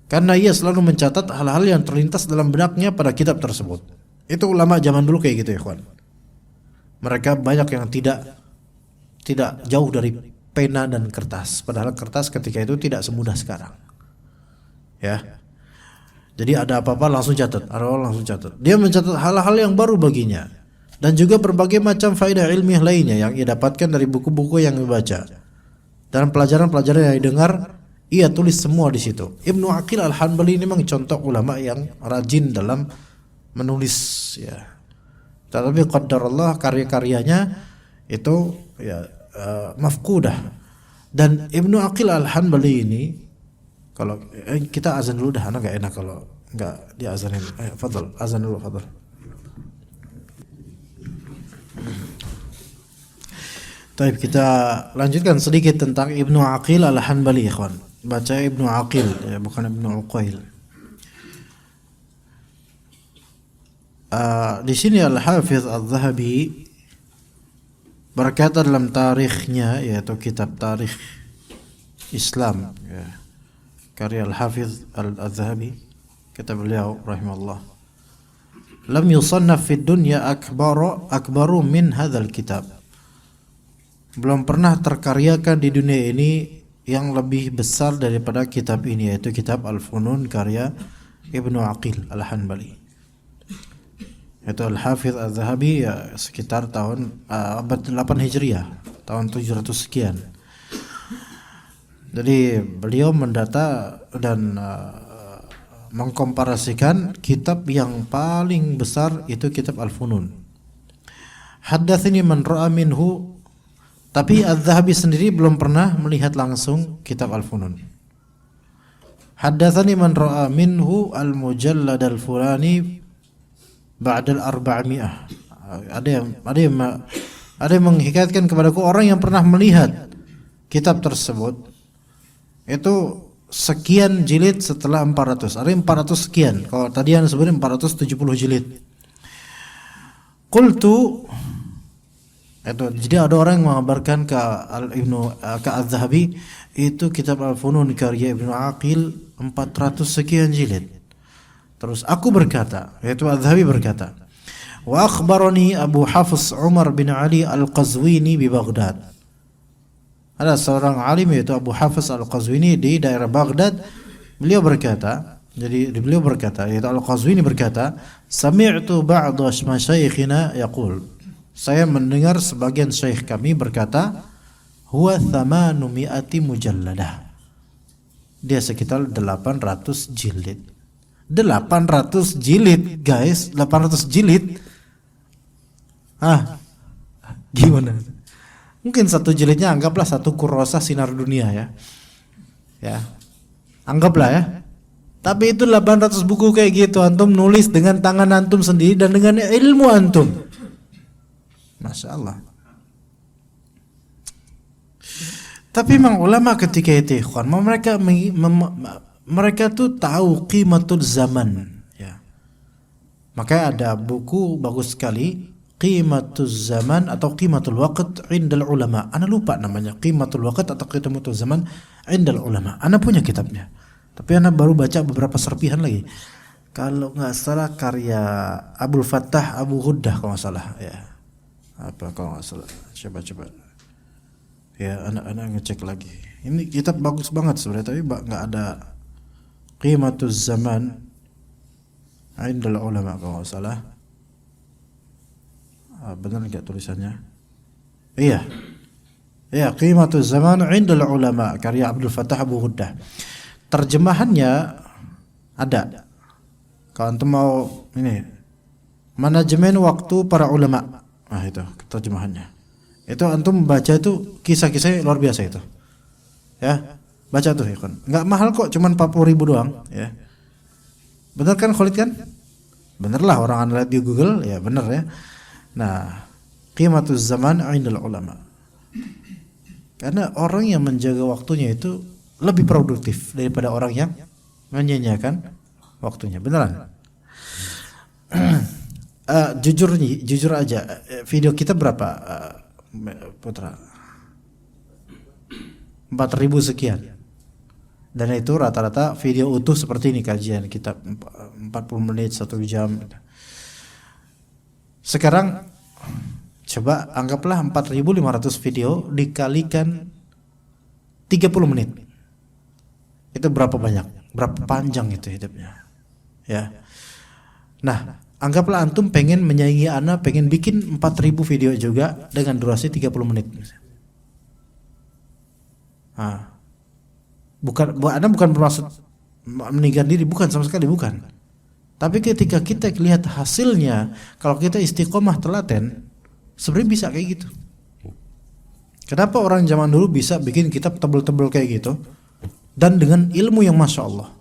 karena ia selalu mencatat hal-hal yang terlintas dalam benaknya pada kitab tersebut. Itu ulama zaman dulu kayak gitu ya kawan. Mereka banyak yang tidak jauh dari pena dan kertas. Padahal kertas ketika itu tidak semudah sekarang. Ya. Jadi ada apa-apa langsung catat, Dia mencatat hal-hal yang baru baginya dan juga berbagai macam faedah ilmiah lainnya yang ia dapatkan dari buku-buku yang ia baca. Dan pelajaran-pelajaran yang ia dengar, ia tulis semua di situ. Ibnu Aqil Al-Hanbali ini memang contoh ulama yang rajin dalam menulis ya. Tetapi qadarullah karya-karyanya itu ya mafqudah. Dan Ibnu Aqil Al-Hanbali ini kalau kita azan dulu dah, enggak enak kalau enggak diazanin. Fadhal, azan dulu, fadhal. Baik, kita lanjutkan sedikit tentang Ibnu Aqil Al-Hanbali, ikhwan. Baca Ibnu Aqil ya, bukan Ibnu Uqail. Di sini Al-Hafiz Al-Zahabi berkata dalam tarikhnya, yaitu kitab tarikh Islam ya, karya Al-Hafiz Al-Zahabi, kata beliau rahimahullah, lam yusannaf fid dunya akbaru min hadzal kitab. Belum pernah terkaryakan di dunia ini yang lebih besar daripada kitab ini, yaitu kitab Al-Funun karya Ibnu Aqil Al-Hanbali. Itu Al-Hafiz Al-Zahabi ya, sekitar tahun abad 8 Hijriah, tahun 700 sekian. Jadi beliau mendata dan mengkomparasikan kitab yang paling besar itu kitab Al-Funun. Haddatsani man ra'a minhu, tapi Al-Zahabi sendiri belum pernah melihat langsung kitab Al-Funun. Haddatsani man ra'a minhu al-mujallad al-fulani ba'da al-400. Ada yang menghikayatkan kepadaku orang yang pernah melihat kitab tersebut itu sekian jilid setelah 400. Ada yang 400 sekian. Kalau tadi yang sebenarnya 470 jilid. Qultu, itu jadi ada orang yang mengabarkan ke Az-Zahabi itu kitab Al-Funun karya Ibnu Aqil 400 sekian jilid. Terus aku berkata, yaitu Az-Zahabi berkata, wa akhbarani Abu Hafs Umar bin Ali Al-Qazwini di Baghdad. Ada seorang alim yaitu Abu Hafs Al-Qazwini di daerah Baghdad. Beliau berkata, yaitu Al-Qazwini berkata, sami'tu ba'd masyayikhina yaqul, saya mendengar sebagian syekh kami berkata, huwa 800 mujalladah. Dia sekitar 800 jilid. 800 jilid, guys, 800 jilid. Gimana? Mungkin satu jilidnya anggaplah satu kurrosa sinar dunia ya. Ya. Anggaplah ya. Tapi itu 800 buku kayak gitu, antum nulis dengan tangan antum sendiri dan dengan ilmu antum. Masya Allah. Tapi memang ulama ketika itu, ikhwan, mereka tuh tahu qimatul zaman ya. Maka ada buku bagus sekali, Qimatul Zaman atau Qimatul Waqt indal ulama. Ana lupa namanya, Qimatul Waqt atau Qimatul Zaman indal ulama. Ana punya kitabnya. Tapi ana baru baca beberapa serpihan lagi. Kalau enggak salah karya Abdul Fattah Abu Ghuddah kalau enggak salah ya. Apa kalau enggak salah. Coba. Ya, ana ngecek lagi. Ini kitab bagus banget sebenarnya, tapi enggak ada Qimatuz Zaman indal ulama kalau enggak salah. Benar enggak tulisannya? Iya, Qimatuz Zaman indal ulama karya Abdul Fattah Abu Ghuddah. Terjemahannya ada. Kalau antum mau ini, manajemen waktu para ulama. Itu terjemahannya. Itu antum baca itu kisah-kisahnya luar biasa itu. Ya, baca tuh ya kan. Enggak mahal kok, cuman 40.000 doang ya. Benar kan Khalid kan? Bener lah, orang lihat di Google ya, bener ya. Nah, Qimatuz Zaman indal ulama. Karena orang yang menjaga waktunya itu lebih produktif daripada orang yang menyanyiakan waktunya. Beneran? Jujur aja, video kita berapa, Putra? 4.000 sekian. Dan itu rata-rata video utuh seperti ini, kajian kita 40 menit, 1 jam. Sekarang Coba anggaplah 4.500 video dikalikan 30 menit. Itu berapa banyak? Berapa panjang itu hidupnya? Ya. Nah, anggaplah antum pengen menyaingi ana, pengen bikin 4.000 video juga dengan durasi 30 menit. Nah, ana bukan bermaksud meninggikan diri, bukan, sama sekali bukan. Tapi ketika kita lihat hasilnya, kalau kita istiqomah telaten, sebenarnya bisa kayak gitu. Kenapa orang zaman dulu bisa bikin kitab tebel-tebel kayak gitu dan dengan ilmu yang masya Allah?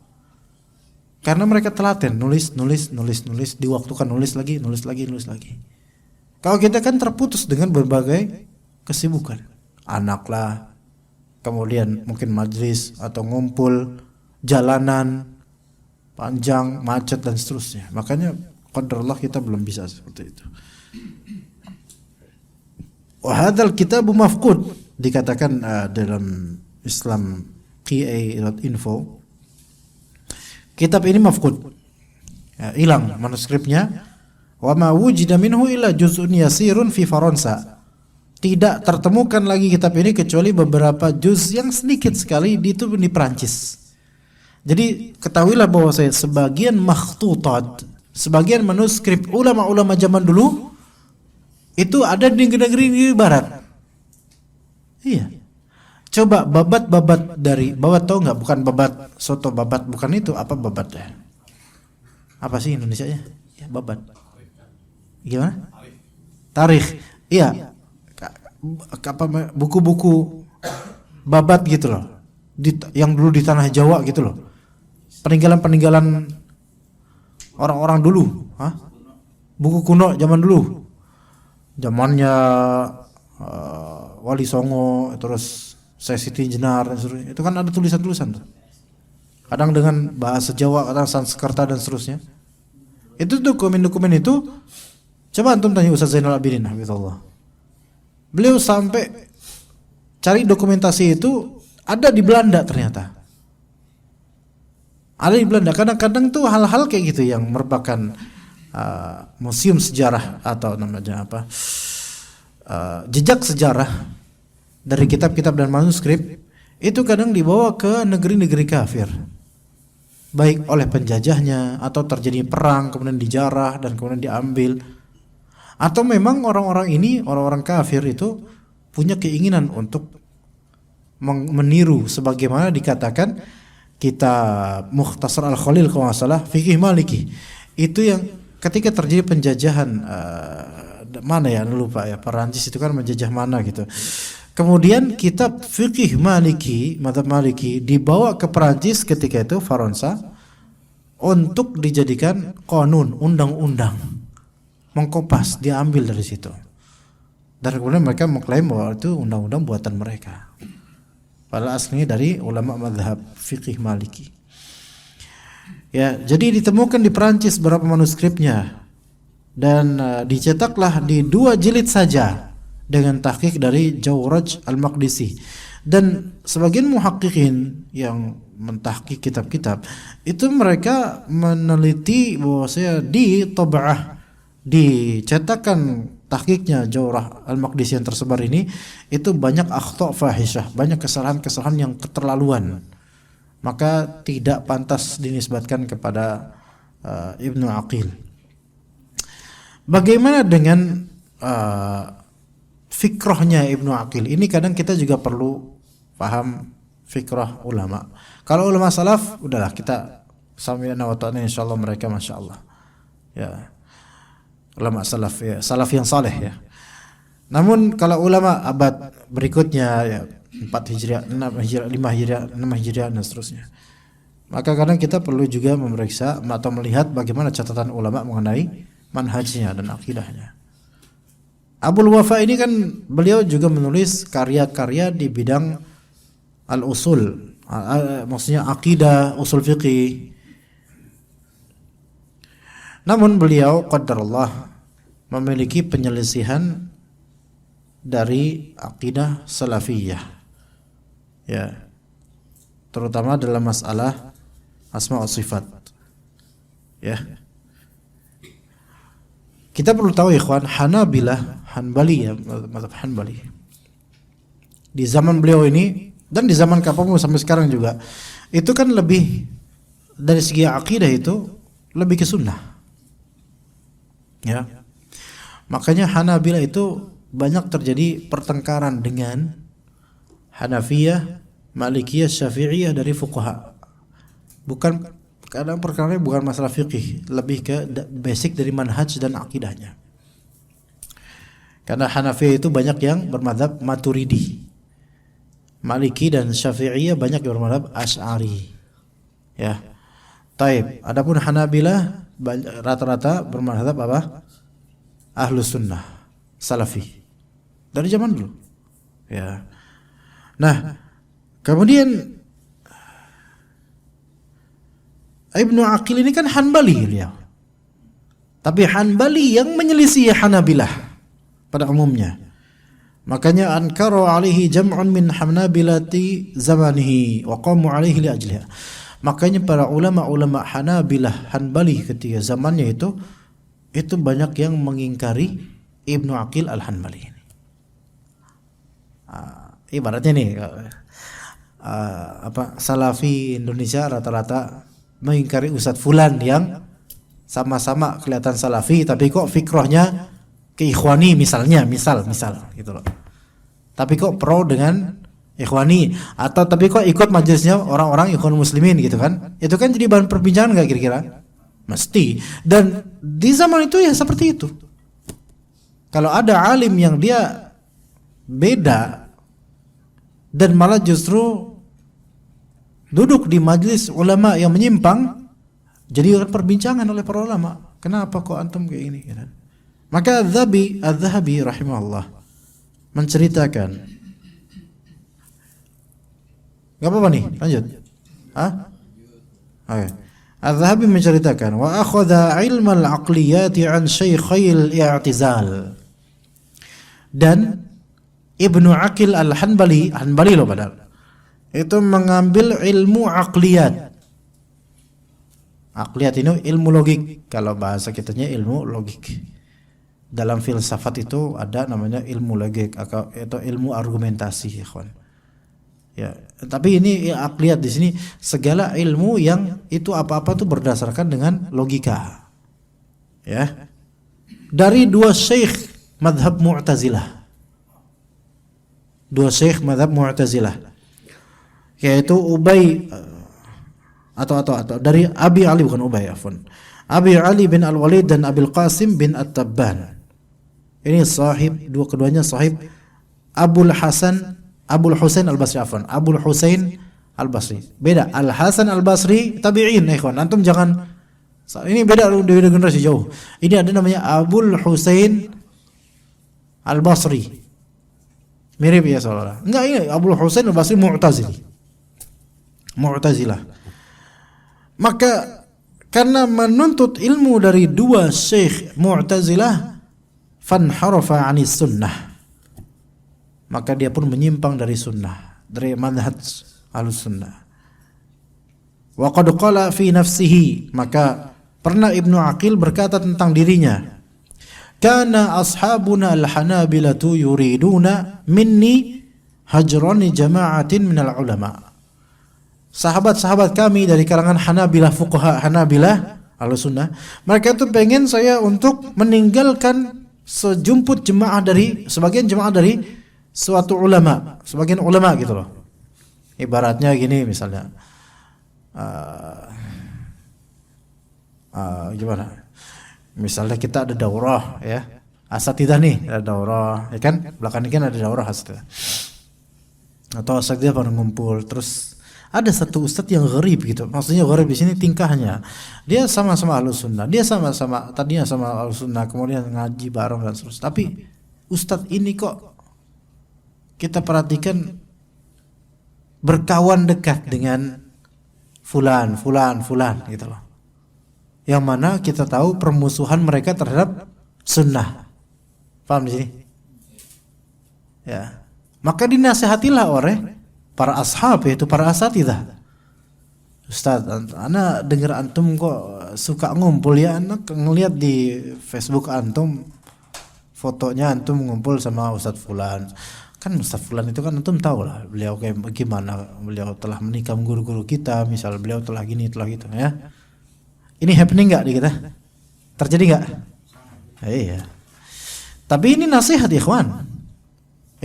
Karena mereka telaten, nulis, diwaktukan nulis lagi. Kalau kita kan terputus dengan berbagai kesibukan, anak lah, kemudian mungkin majlis atau ngumpul, jalanan panjang, macet dan seterusnya. Makanya qadarullah kita belum bisa seperti itu. Wa hadzal kitabu mafqud, dikatakan dalam Islam qa.info, kitab ini mafqud, hilang manuskripnya. Wa ma wujida minhu illa juz'un yasirun fi Faransa, tidak tertemukan lagi kitab ini kecuali beberapa juz yang sedikit sekali di Prancis. Jadi ketahuilah bahwa sebagian makhtutat, sebagian manuskrip ulama-ulama zaman dulu itu ada di negeri barat. Iya. Coba babat dari babat, tahu nggak? Bukan babat soto, babat bukan itu. Apa babat ya? Apa sih Indonesianya? Ya, babat. Gimana? Tarikh. Iya. Apa buku-buku babat gitu loh. Yang dulu di tanah Jawa gitu loh. Peninggalan-peninggalan orang-orang dulu, buku kuno zaman dulu. Zamannya Wali Songo, terus Siti Jenar dan seterusnya. Itu kan ada tulisan-tulisan tuh. Kadang dengan bahasa Jawa, kadang Sanskerta dan seterusnya. Itu dokumen-dokumen itu, coba antum tanya Ustaz Zainal Abidin hafizallah. Beliau sampai cari dokumentasi itu ada di Belanda ternyata. Ada di Belanda. Kadang-kadang tuh hal-hal kayak gitu yang merupakan museum sejarah atau namanya apa, jejak sejarah dari kitab-kitab dan manuskrip itu kadang dibawa ke negeri-negeri kafir, baik oleh penjajahnya atau terjadi perang kemudian dijarah dan kemudian diambil, atau memang orang-orang ini, orang-orang kafir itu punya keinginan untuk meniru sebagaimana dikatakan kitab Mukhtasar Al-Khalil kalau nggak salah, Fikih Maliki, itu yang ketika terjadi penjajahan mana ya, lupa ya, Perancis itu kan menjajah mana gitu. Kemudian kitab Fikih Maliki, Madzhab Maliki dibawa ke Perancis ketika itu, Faransa, untuk dijadikan konun, undang-undang, mengkopas, diambil dari situ. Dan kemudian mereka mengklaim bahwa itu undang-undang buatan mereka. Padahal aslinya dari ulama mazhab Fikih Maliki. Ya, jadi ditemukan di Perancis beberapa manuskripnya dan dicetaklah di 2 jilid saja dengan tahqiq dari Jawraj Al-Maqdisi. Dan sebagian muhaqqiqin yang mentahqiq kitab-kitab itu mereka meneliti bahwasanya di tab'ah, di cetakan tahqiqnya Jawraj Al-Maqdisi yang tersebar ini itu banyak akhta' fahisyah, banyak kesalahan-kesalahan yang keterlaluan. Maka tidak pantas dinisbatkan kepada Ibnu Aqil. Bagaimana dengan fikrahnya Ibnu Aqil? Ini kadang kita juga perlu paham fikrah ulama. Kalau ulama salaf, udahlah kita sami'na wa ta'na, insyaallah mereka masyaallah. Ya. Ulama salaf ya, salaf yang saleh ya. Namun kalau ulama abad berikutnya ya, 4 Hijriah, 6 Hijriah, 5 Hijriah, 6 Hijriah dan seterusnya, maka kadang kita perlu juga memeriksa atau melihat bagaimana catatan ulama mengenai manhajnya dan akidahnya. Abul Wafa ini kan beliau juga menulis karya-karya di bidang al-usul, maksudnya akidah, usul fiqih. Namun beliau qadarullah memiliki penyelisihan dari akidah salafiyah. Ya. Terutama dalam masalah asma wa sifat. Ya. Kita perlu tahu ikhwan, Hanabilah, Hanbali ya, mazhab Hanbali. Di zaman beliau ini dan di zaman kapanpun sampai sekarang juga, itu kan lebih dari segi akidah itu lebih ke sunnah. Ya. Makanya Hanabilah itu banyak terjadi pertengkaran dengan Hanafiyah, Malikiyah, Syafi'iyah dari fuqaha. Bukan kadang perkaranya bukan masalah fikih, lebih ke basic dari manhaj dan akidahnya. Karena Hanafiyah itu banyak yang bermadzhab Maturidi. Maliki dan Syafi'iyah banyak yang bermadzhab Asy'ari. Ya. Taib. Adapun Hanabilah rata-rata bermadzhab apa? Ahlus Sunnah, Salafi. Dari zaman dulu. Ya. Nah, kemudian Ibnu Aqil ini kan Hanbali beliau. Tapi Hanbali yang menyelisih Hanabilah pada umumnya. Makanya ankaru alaihi jam'un min Hanabilati zamanihi wa qamu alaihi li ajliha. Makanya para ulama-ulama Hanabilah, Hanbali ketika zamannya itu banyak yang mengingkari Ibnu Aqil Al-Hanbali ini. Ibaratnya nih Salafi Indonesia rata-rata mengingkari Ustadz Fulan yang sama-sama kelihatan Salafi tapi kok fikrohnya ke Ikhwani misal gitu loh. Tapi kok pro dengan Ikhwani, atau tapi kok ikut majelisnya orang-orang Ikhwan Muslimin gitu kan. Itu kan jadi bahan perbincangan gak kira-kira? Mesti. Dan di zaman itu ya seperti itu. Kalau ada alim yang dia beda dan malah justru duduk di majelis ulama yang menyimpang, jadi perbincangan oleh para ulama. Kenapa kok antum kayak ini? Maka Az-Zahabi rahimahullah menceritakan. Gak apa-apa nih, lanjut. Oke. Az-Zahabi menceritakan, wa akhadha ilmal aqliyati an syaikhil i'tizal. Dan Ibnu Aqil Al-Hanbali, Hanbali loh padahal, itu mengambil ilmu aqliyat. Aqliyat ini ilmu logik, kalau bahasa kitanya ilmu logik. Dalam filsafat itu ada namanya ilmu logik atau ilmu argumentasi, ikhwan. Ya, tapi ini ya, aqliyat di sini segala ilmu yang itu apa-apa tuh berdasarkan dengan logika. Ya. Dari dua syekh madhab Mu'tazilah. Dua syekh madhab Mu'tazilah, yaitu Ubay atau dari Abi Ali, bukan Ubay, afwan. Abi Ali bin Al-Walid dan Abil Qasim bin At-Tabban. Ini keduanya sahib Abul Husain Al-Basri, afwan. Abul Husain Al-Basri. Beda, Al-Hasan Al-Basri tabi'in, ikhwan. Antum jangan, ini beda generasi jauh. Ini ada namanya Abul Husain Al-Basri. Mirip ya saudara. Enggak, ini Abul Husain Al-Basri Mu'tazilah. Maka karena menuntut ilmu dari dua syekh Mu'tazilah, fanharafa 'anis sunnah. Maka dia pun menyimpang dari sunnah, dari manhaj Ahlus-Sunnah. Wa qad qala fi nafsihi, maka pernah Ibnu Aqil berkata tentang dirinya, kana ashabuna al-hanabilatu yuriduna minni hajrani jama'atin minal ulama. Sahabat-sahabat kami dari kalangan Hanabilah, fuqaha Hanabilah Ahlus-Sunnah, mereka itu pengen saya untuk meninggalkan sejumput sebagian jemaah dari suatu ulama, sebagian ulama gitu loh. Ibaratnya gini misalnya, gimana? Misalnya kita ada daurah ya, asatidah nih ada daurah, ya kan? Belakang ini kan ada daurah asatidah. Atau asatidah pada ngumpul, terus ada satu ustadz yang gharib gitu. Maksudnya gharib di sini tingkahnya. Dia sama-sama Ahlus-Sunnah, dia tadinya sama Ahlus-Sunnah, kemudian ngaji bareng dan seterusnya. Tapi ustadz ini kok kita perhatikan berkawan dekat dengan fulan gitu loh. Yang mana kita tahu permusuhan mereka terhadap sunnah. Paham di sini? Ya. Maka dinasihatilah oleh para ashab, yaitu para asatidzah. Ustaz, ana dengar antum kok suka ngumpul ya, anak ngelihat di Facebook antum fotonya antum ngumpul sama Ustaz Fulan. Kan Ustaz Fulan itu kan antum tahu lah beliau kayak gimana, beliau telah menikam guru-guru kita, misal beliau telah gini telah gitu ya. Ini happening nggak di kita? Terjadi nggak? Iya. Tapi ini nasihat ikhwan.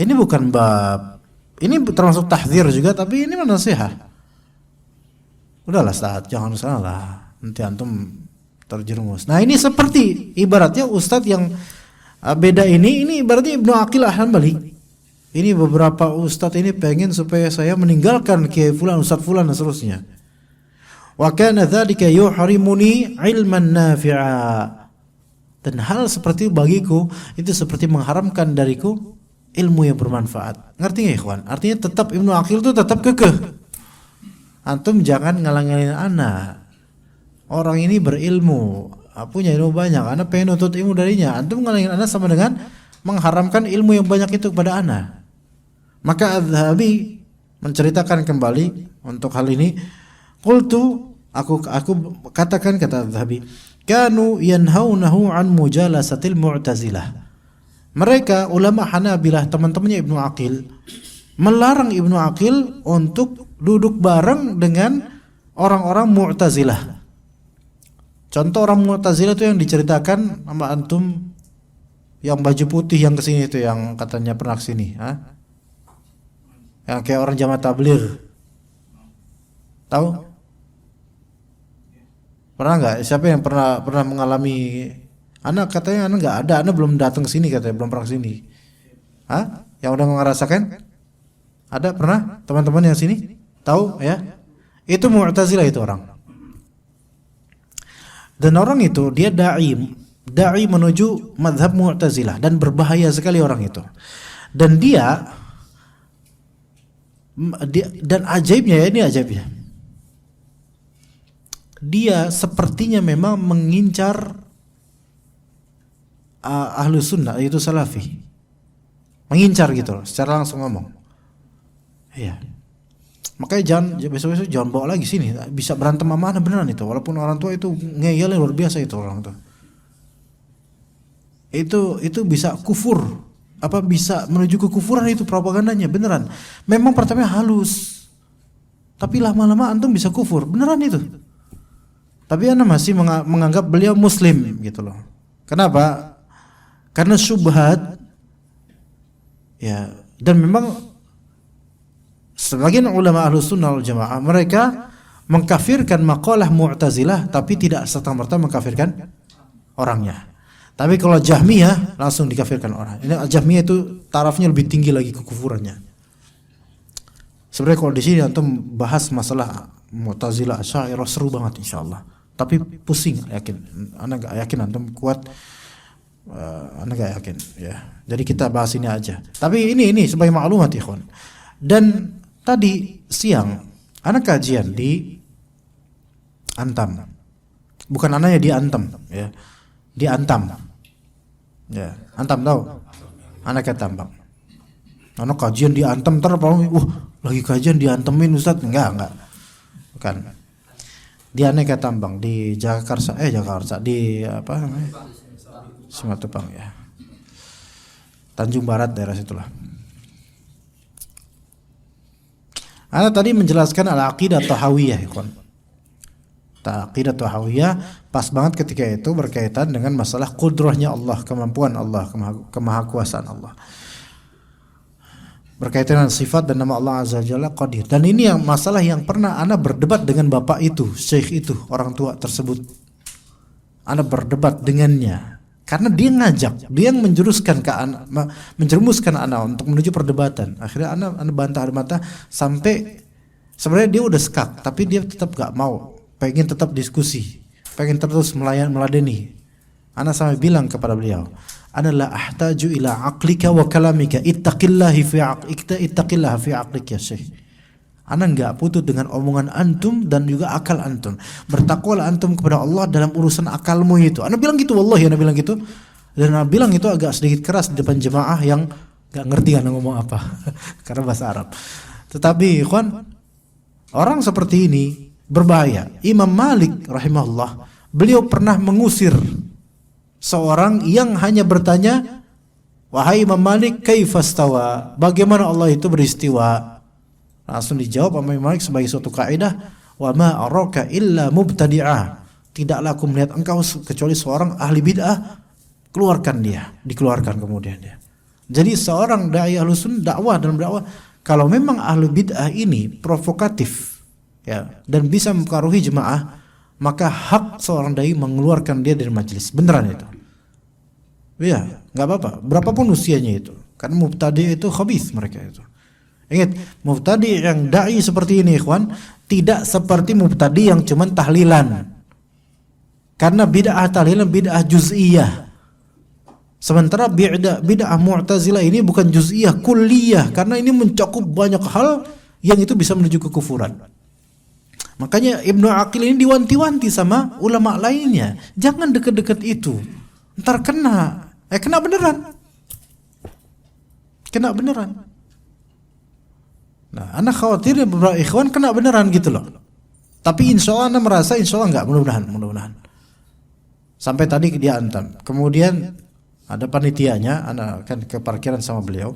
Ini bukan bab, ini termasuk tahdzir juga, tapi ini nasihat. Udahlah Ustaz, jangan salah, nanti antum terjerumus. Nah ini seperti ibaratnya Ustadz yang beda ini ibaratnya Ibnu Aqil Al-Hambali. Ini beberapa Ustadz ini pengen supaya saya meninggalkan Kiai Fulan, Ustadz Fulan dan seterusnya. Wa kana dzalika yuhrimuni ilman nafi'a. Dan hal seperti bagiku itu seperti mengharamkan dariku ilmu yang bermanfaat. Ngerti nggak ikhwan? Artinya tetap Ibnu Aqil itu tetap kekeh. Antum jangan ngalang-ngalangin anak. Orang ini berilmu, punya ilmu banyak, anak pengen nuntut ilmu darinya. Antum ngalangin anak sama dengan mengharamkan ilmu yang banyak itu kepada anak. Maka Az-Zahabi menceritakan kembali untuk hal ini. Qultu, aku katakan, kata Az-Zahabi, kanu yanhaunahu an mujalasatil Mu'tazilah. Mereka ulama Hanabilah, teman-temannya Ibnu Aqil, melarang Ibnu Aqil untuk duduk bareng dengan orang-orang Mu'tazilah. Contoh orang Mu'tazilah itu yang diceritakan sama antum, yang baju putih yang kesini itu, yang katanya pernah kesini, yang kayak orang jamaah tabligh. Tahu? Pernah nggak? Siapa yang pernah mengalami? Anak katanya anak nggak ada, anak belum datang ke sini katanya, belum pernah kesini. Yang udah ngerasakan? Ada pernah teman-teman yang sini? Tahu ya? Itu Mu'tazilah itu orang. Dan orang itu dia dai menuju mazhab Mu'tazilah, dan berbahaya sekali orang itu. Dan dia dan ajaibnya ya, ini ajaibnya. Dia sepertinya memang mengincar ahlu sunnah, yaitu salafi. Mengincar gitu secara langsung ngomong. Iya. Makanya jangan besok-besok jangan bawa lagi sini, bisa berantem sama anak beneran itu, walaupun orang tua itu ngeyel luar biasa itu orang tua. Itu bisa kufur, bisa menuju kekufuran itu propagandanya beneran. Memang pertamanya halus, tapi lama-lama antum bisa kufur beneran itu. Tapi anda masih menganggap beliau muslim gitu loh. Kenapa? Karena syubhat ya, dan memang sebagian ulama Ahlus Sunnah wal Jamaah mereka mengkafirkan maqalah Mu'tazilah, tapi tidak serta-merta mengkafirkan orangnya. Tapi kalau Jahmiyah langsung dikafirkan orang. Ini Jahmiyah itu tarafnya lebih tinggi lagi kekufurannya. Sebenarnya kalau di sini antum bahas masalah Mu'tazilah, Asy'ariyah seru banget insyaallah. Tapi pusing, yakin. Ana enggak yakin antum kuat. Ana enggak yakin ya. Jadi kita bahas ini aja. Tapi ini sebagai maklumat ikhwan. Dan tadi siang anak kajian di Antam. Bukan anaknya di Antam ya. Di Antam. Ya, Antam tahu? Anaknya Tambang. Anak kajian di Antam lagi kajian di Antemin Ustaz. Enggak. Bukan. Di anaknya Tambang di Jakarta di apa namanya? Simatupang ya. Tanjung Barat daerah situlah. Ana tadi menjelaskan al-aqidah tahawiyah, ikhwan. Aqidah tahawiyah pas banget ketika itu berkaitan dengan masalah qudrahnya Allah, kemampuan Allah, kemahakuasaan Allah. Berkaitan dengan sifat dan nama Allah Azza Jalla Qadir. Dan ini yang masalah yang pernah ana berdebat dengan bapak itu, syekh itu, orang tua tersebut. Ana berdebat dengannya karena dia ngajak, dia yang menjerumuskan ana untuk menuju perdebatan. Akhirnya ana bantah sampai sebenarnya dia udah skak, tapi dia tetap gak mau. Pengen tetap diskusi, pengen terus meladeni. Ana sampai bilang kepada beliau, ana la ahtaju ila aqlika wa kalamika, ittaqillaha fi aqlika ya syekh. Ana enggak butuh dengan omongan antum dan juga akal antum. Bertakwalah antum kepada Allah dalam urusan akalmu itu. Ana bilang gitu, wallahi ana bilang gitu. Dan ana bilang itu agak sedikit keras di depan jemaah yang enggak ngerti ana ngomong apa karena bahasa Arab. Tetapi ikhwan, orang seperti ini berbahaya. Imam Malik rahimahullah, beliau pernah mengusir seorang yang hanya bertanya, wahai Imam Malik, kaifastawa, bagaimana Allah itu beristiwa? Langsung dijawab sama Imam Malik sebagai suatu kaidah, wa ma araka illa mubtadi'ah, tidaklah aku melihat engkau kecuali seorang ahli bid'ah. Keluarkan dia, dikeluarkan kemudian dia. Jadi seorang dai Ahlus Sunnah dakwah dalam dakwah, kalau memang ahli bid'ah ini provokatif ya dan bisa mempengaruhi jemaah, maka hak seorang dai mengeluarkan dia dari majelis. Beneran itu. Ya, enggak apa-apa, berapapun usianya itu. Karena mubtadi itu khabith mereka itu. Ingat, mubtadi yang dai seperti ini ikhwan, tidak seperti mubtadi yang cuman tahlilan. Karena bid'ah tahlilan bid'ah juz'iyah. Sementara bid'ah Mu'tazilah ini bukan juz'iyah, kulliyah, karena ini mencakup banyak hal yang itu bisa menuju kekufuran. Makanya Ibnu Aqil ini diwanti-wanti sama ulama lainnya, jangan deket-deket itu. Ntar kena beneran. Kena beneran. Nah, anak khawatir beberapa ikhwan kena beneran gitu loh. Tapi insya Allah anda merasa insya Allah enggak, mudah-mudahan. Sampai tadi dia antam. Kemudian ada panitianya, anak kan ke parkiran sama beliau,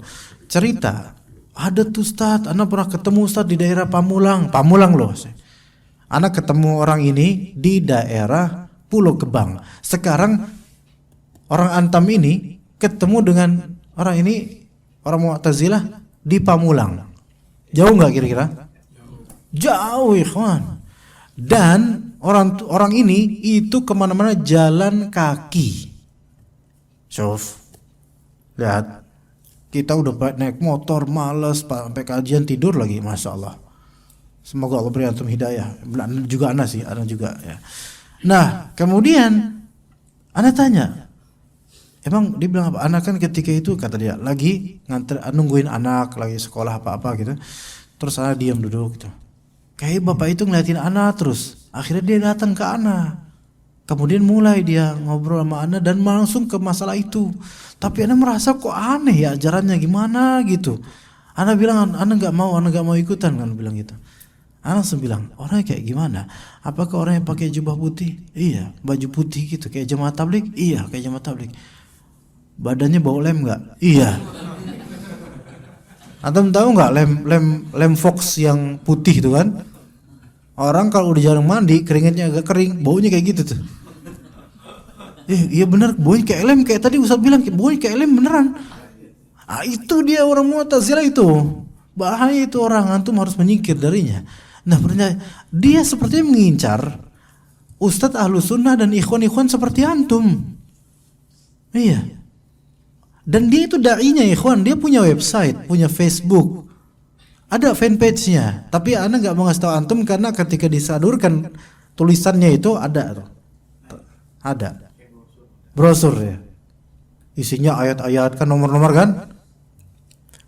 cerita, ada tuh Ustaz, anak pernah ketemu Ustaz di daerah Pamulang loh. Anak ketemu orang ini di daerah Pulau Gebang. Sekarang orang antam ini ketemu dengan orang ini, orang Mu'tazilah di Pamulang. Jauh nggak kira-kira? Jauh ikhwan. Dan orang ini itu kemana-mana jalan kaki. Sof, lihat, kita udah naik motor, males, sampai kajian tidur lagi, masya Allah. Semoga Allah beri antum hidayah. Juga anak sih, anak juga. Ya. Nah, kemudian anak tanya, emang dia bilang apa? Anak kan ketika itu kata dia lagi nungguin anak, lagi sekolah apa-apa gitu. Terus anak diam duduk gitu. Kayak bapak itu ngeliatin anak terus. Akhirnya dia datang ke anak. Kemudian mulai dia ngobrol sama Ana dan langsung ke masalah itu. Tapi Ana merasa kok aneh ya ajarannya gimana gitu. Ana bilang Ana nggak mau ikutan kan bilang gitu. Ana langsung bilang orangnya kayak gimana? Apakah orang yang pakai jubah putih? Iya, baju putih gitu kayak jemaah tabligh? Iya, kayak jemaah tabligh. Badannya bau lem nggak? Iya. Antum tahu nggak lem Fox yang putih itu kan? Orang kalau udah jarang mandi, keringetnya agak kering, baunya kayak gitu tuh. Iya benar, baunya kayak lem, kayak tadi Ustaz bilang, baunya kayak lem beneran. Itu dia orang Mu'tazilah itu. Bahaya itu orang, antum harus menyingkir darinya. Nah, dia sepertinya mengincar Ustadz Ahlus Sunnah dan ikhwan-ikhwan seperti antum. Iya. Dan dia itu da'inya ikhwan, dia punya website, punya Facebook. Ada fanpage-nya, tapi Ana nggak mau ngasih tahu antum karena ketika disadurkan tulisannya itu ada brosur ya, isinya ayat-ayat kan nomor-nomor kan.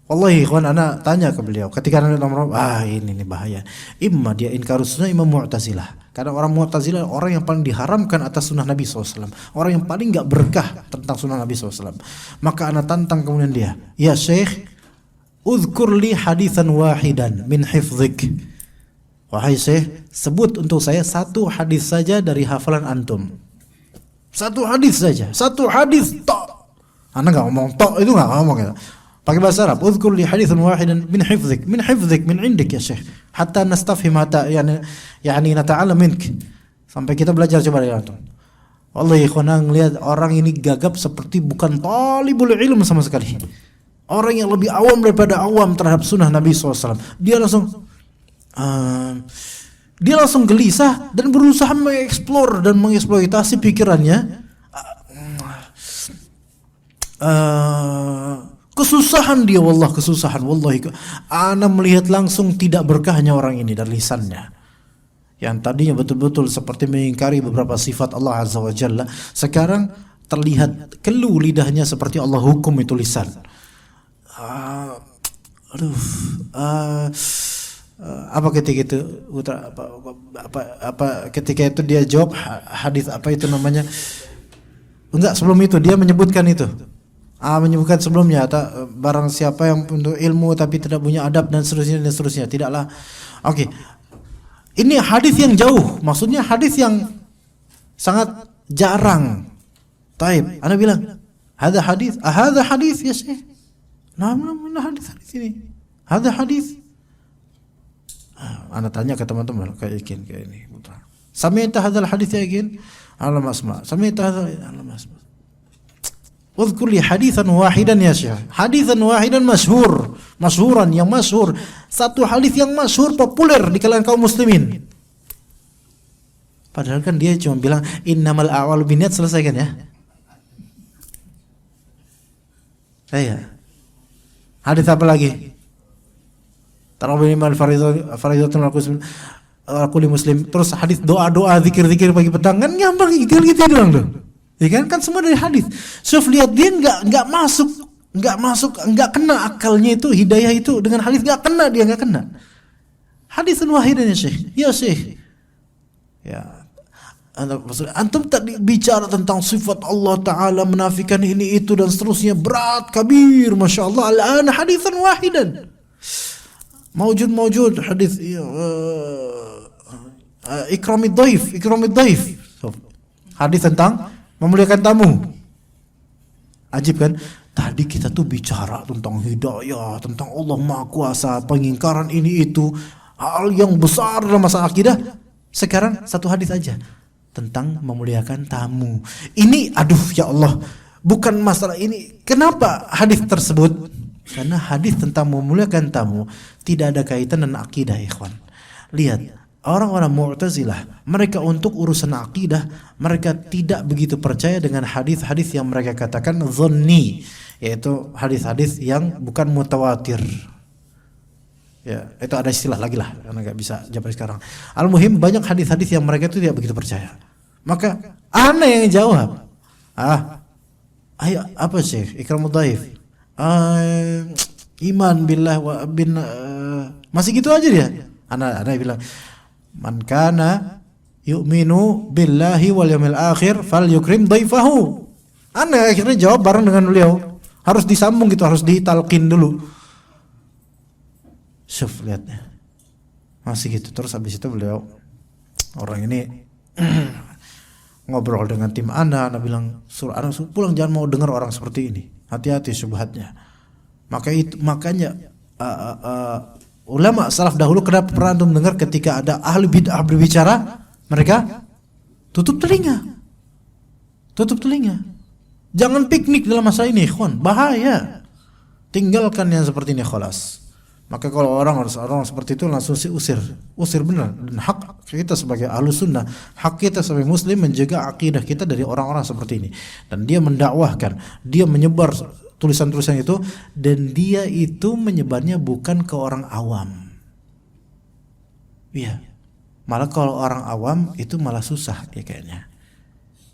Wallahi ikhwan, Ana tanya ke beliau ketika ada nomor, ini bahaya. Imma dia inkarus sunnah, imma Mu'tazilah. Karena orang Mu'tazilah orang yang paling diharamkan atas sunnah Nabi SAW, orang yang paling nggak berkah tentang sunnah Nabi SAW. Maka Ana tantang kemudian dia, ya Syekh, uzkur li hadithan wahidan min hifdzik. Wahai Syekh, sebut untuk saya satu hadis saja dari hafalan antum. Satu hadis saja, satu hadis tok. Ana enggak ngomong tok, itu enggak ngomong ya. Pakai bahasa Arab, uzkur li hadithan wahidan min hifdzik, min indik ya Syekh. Hatta nastafhim, hatta yani nata'allam mink. Sampai kita belajar coba dari antum. Wallahi ikhwan, ngelihat orang ini gagap seperti bukan talibul ilm sama sekali. Orang yang lebih awam daripada awam terhadap sunnah Nabi SAW. Dia langsung gelisah dan berusaha mengeksplor dan mengeksploitasi pikirannya. Kesusahan dia, kesusahan. Wallahi, ana melihat langsung tidak berkahnya orang ini dari lisannya. Yang tadinya betul-betul seperti mengingkari beberapa sifat Allah Azza wa Jalla, sekarang terlihat keluh lidahnya seperti Allah hukum itu lisan. Apa ketika itu ketika itu dia jawab hadis apa itu namanya? Enggak, sebelum itu dia menyebutkan itu. Menyebutkan sebelumnya barang siapa yang untuk ilmu tapi tidak punya adab dan seterusnya tidaklah. Oke. Ini Ini hadis yang jauh, maksudnya hadis yang sangat jarang. Taib, ana bilang, hadza hadis ya Syekh. Nah, hadis ini. Hadza hadis. Ana tanya ke teman-teman kayak ini. Sami'ta hadzal hadis ya Ikin? Alam asma. Sami'ta hadzal alam asma. Udhkur li haditsan wahidan ya Syekh. Haditsan wahidan masyhuran yang masyhur. Satu hadis yang masyhur populer di kalangan kaum muslimin. Padahal kan dia cuma bilang innamal a'malu binniyat, selesai kan ya? Iya. Hadis apa lagi? Tarawih minimal fardhatun ala kulli muslim. Terus hadis doa-doa, zikir-zikir pagi petang, kan gampang gitu doang tuh. Ya kan semua dari hadis. Syuf lihat dia enggak masuk, enggak kena akalnya itu, hidayah itu dengan hadis enggak kena. Hadisun wahidan ya Syekh. Ya Syekh. Ya. Antum tadi bicara tentang sifat Allah Ta'ala, menafikan ini itu dan seterusnya, berat kabir, Masya Allah. Al-an hadisan wahidan Mawjud hadis ikramid dhaif. Hadis tentang memuliakan tamu. Ajib kan? Tadi kita tuh bicara tentang hidayah, tentang Allah Maha Kuasa, pengingkaran ini itu, hal yang besar dalam masalah akidah. Sekarang satu hadis aja tentang memuliakan tamu. Ini aduh ya Allah, bukan masalah ini. Kenapa hadis tersebut? Karena hadis tentang memuliakan tamu tidak ada kaitan dengan akidah, ikhwan. Lihat, orang-orang Mu'tazilah, mereka untuk urusan akidah, mereka tidak begitu percaya dengan hadis-hadis yang mereka katakan dhanni, yaitu hadis-hadis yang bukan mutawatir. Ya, itu ada istilah lagi lah, karena nggak bisa jawab sekarang. Al-muhim, banyak hadis-hadis yang mereka itu tidak begitu percaya. Maka ana yang jawab, ayo apa sih ikramud dhaif? Iman billah wa bin masih gitu aja dia. Ana bilang, man kana yu'minu billahi wal yawmil akhir falyukrim dhaifahu. Ana akhirnya jawab bareng dengan beliau. Harus disambung gitu, harus ditalqin dulu. Syuf, lihatnya masih gitu. Terus habis itu beliau, orang ini ngobrol dengan tim ana bilang, suruh ana pulang, jangan mau dengar orang seperti ini, hati-hati syubhatnya. Makanya ulama salaf dahulu kenapa pernah antum dengar ketika ada ahli bid'ah berbicara, mereka tutup telinga. Jangan piknik dalam masalah ini, ikhwan, bahaya. Tinggalkan yang seperti ini, khalas. Maka kalau orang seperti itu langsung usir benar. Dan hak kita sebagai ahlus sunnah, hak kita sebagai muslim menjaga akidah kita dari orang-orang seperti ini. Dan dia mendakwahkan, dia menyebar tulisan-tulisan itu, dan dia itu menyebarnya bukan ke orang awam. Iya. Malah kalau orang awam itu malah susah ya kayaknya.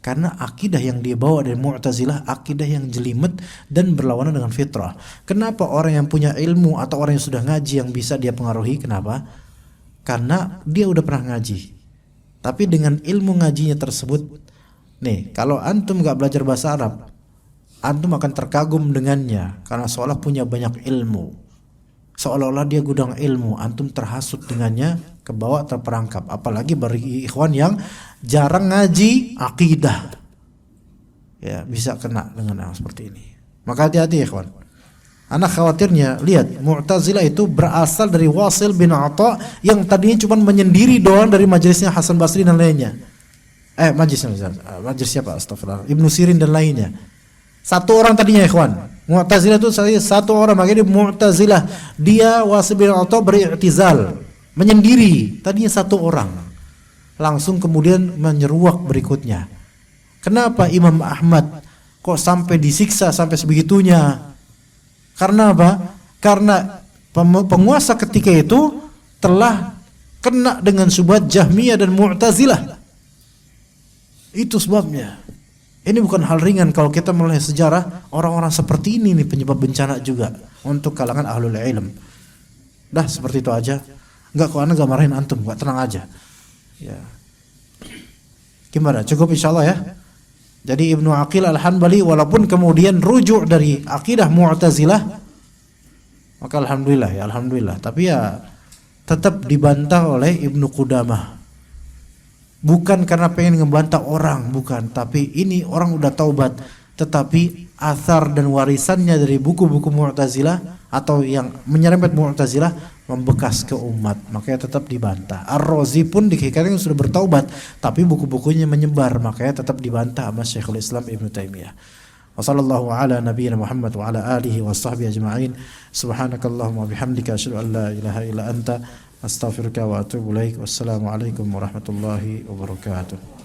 Karena akidah yang dia bawa dari Mu'tazilah, akidah yang jelimet dan berlawanan dengan fitrah. Kenapa orang yang punya ilmu atau orang yang sudah ngaji yang bisa dia pengaruhi? Kenapa? Karena dia udah pernah ngaji. Tapi dengan ilmu ngajinya tersebut, nih, kalau antum gak belajar bahasa Arab, antum akan terkagum dengannya karena seolah punya banyak ilmu. Seolah-olah dia gudang ilmu, antum terhasut dengannya, kebawa terperangkap. Apalagi bagi ikhwan yang jarang ngaji akidah, ya bisa kena dengan hal seperti ini. Maka hati-hati ikhwan. Anak khawatirnya, lihat, Mu'tazilah itu berasal dari Wasil bin Atha yang tadinya cuma menyendiri doang dari majelisnya Hasan Basri dan lainnya. Majelis siapa? Astagfirullah. Ibnu Sirin dan lainnya. Satu orang tadinya ikhwan. Mu'tazilah itu satu orang, makanya Mu'tazilah. Dia Wasil bin Atha beri'tizal, menyendiri. Tadinya satu orang. Langsung kemudian menyeruak berikutnya. Kenapa Imam Ahmad kok sampai disiksa sampai sebegitunya? Karena apa? Karena penguasa ketika itu telah kena dengan syubhat Jahmiyah dan Mu'tazilah. Itu sebabnya. Ini bukan hal ringan kalau kita melihat sejarah, orang-orang seperti ini nih penyebab bencana juga untuk kalangan ahlul ilm. Dah seperti itu aja. Enggak, kok ana enggak marahin antum, enggak, tenang aja. Ya. Gimana? Cukup insyaallah ya. Jadi Ibnu Aqil Al-Hanbali walaupun kemudian rujuk dari akidah Mu'tazilah, maka alhamdulillah ya, alhamdulillah. Tapi ya tetap dibantah oleh Ibnu Qudamah. Bukan karena pengen ngebantah orang, bukan, tapi ini orang udah taubat, tetapi athar dan warisannya dari buku-buku Mu'tazilah atau yang menyerempet Mu'tazilah membekas ke umat, makanya tetap dibantah. Ar-Razi pun dikatakan sudah bertaubat, tapi buku-bukunya menyebar, makanya tetap dibantah sama Syekhul Islam Ibnu Taimiyah. Wassallallahu ala nabiyyina Muhammad wa ala alihi wa sahbihi ajma'in. Subhanakallahumma bihamdika asyhadu an la ilaha illa anta astaghfiruka wa atubu ilaik. Wassalamu alaikum warahmatullahi wabarakatuh.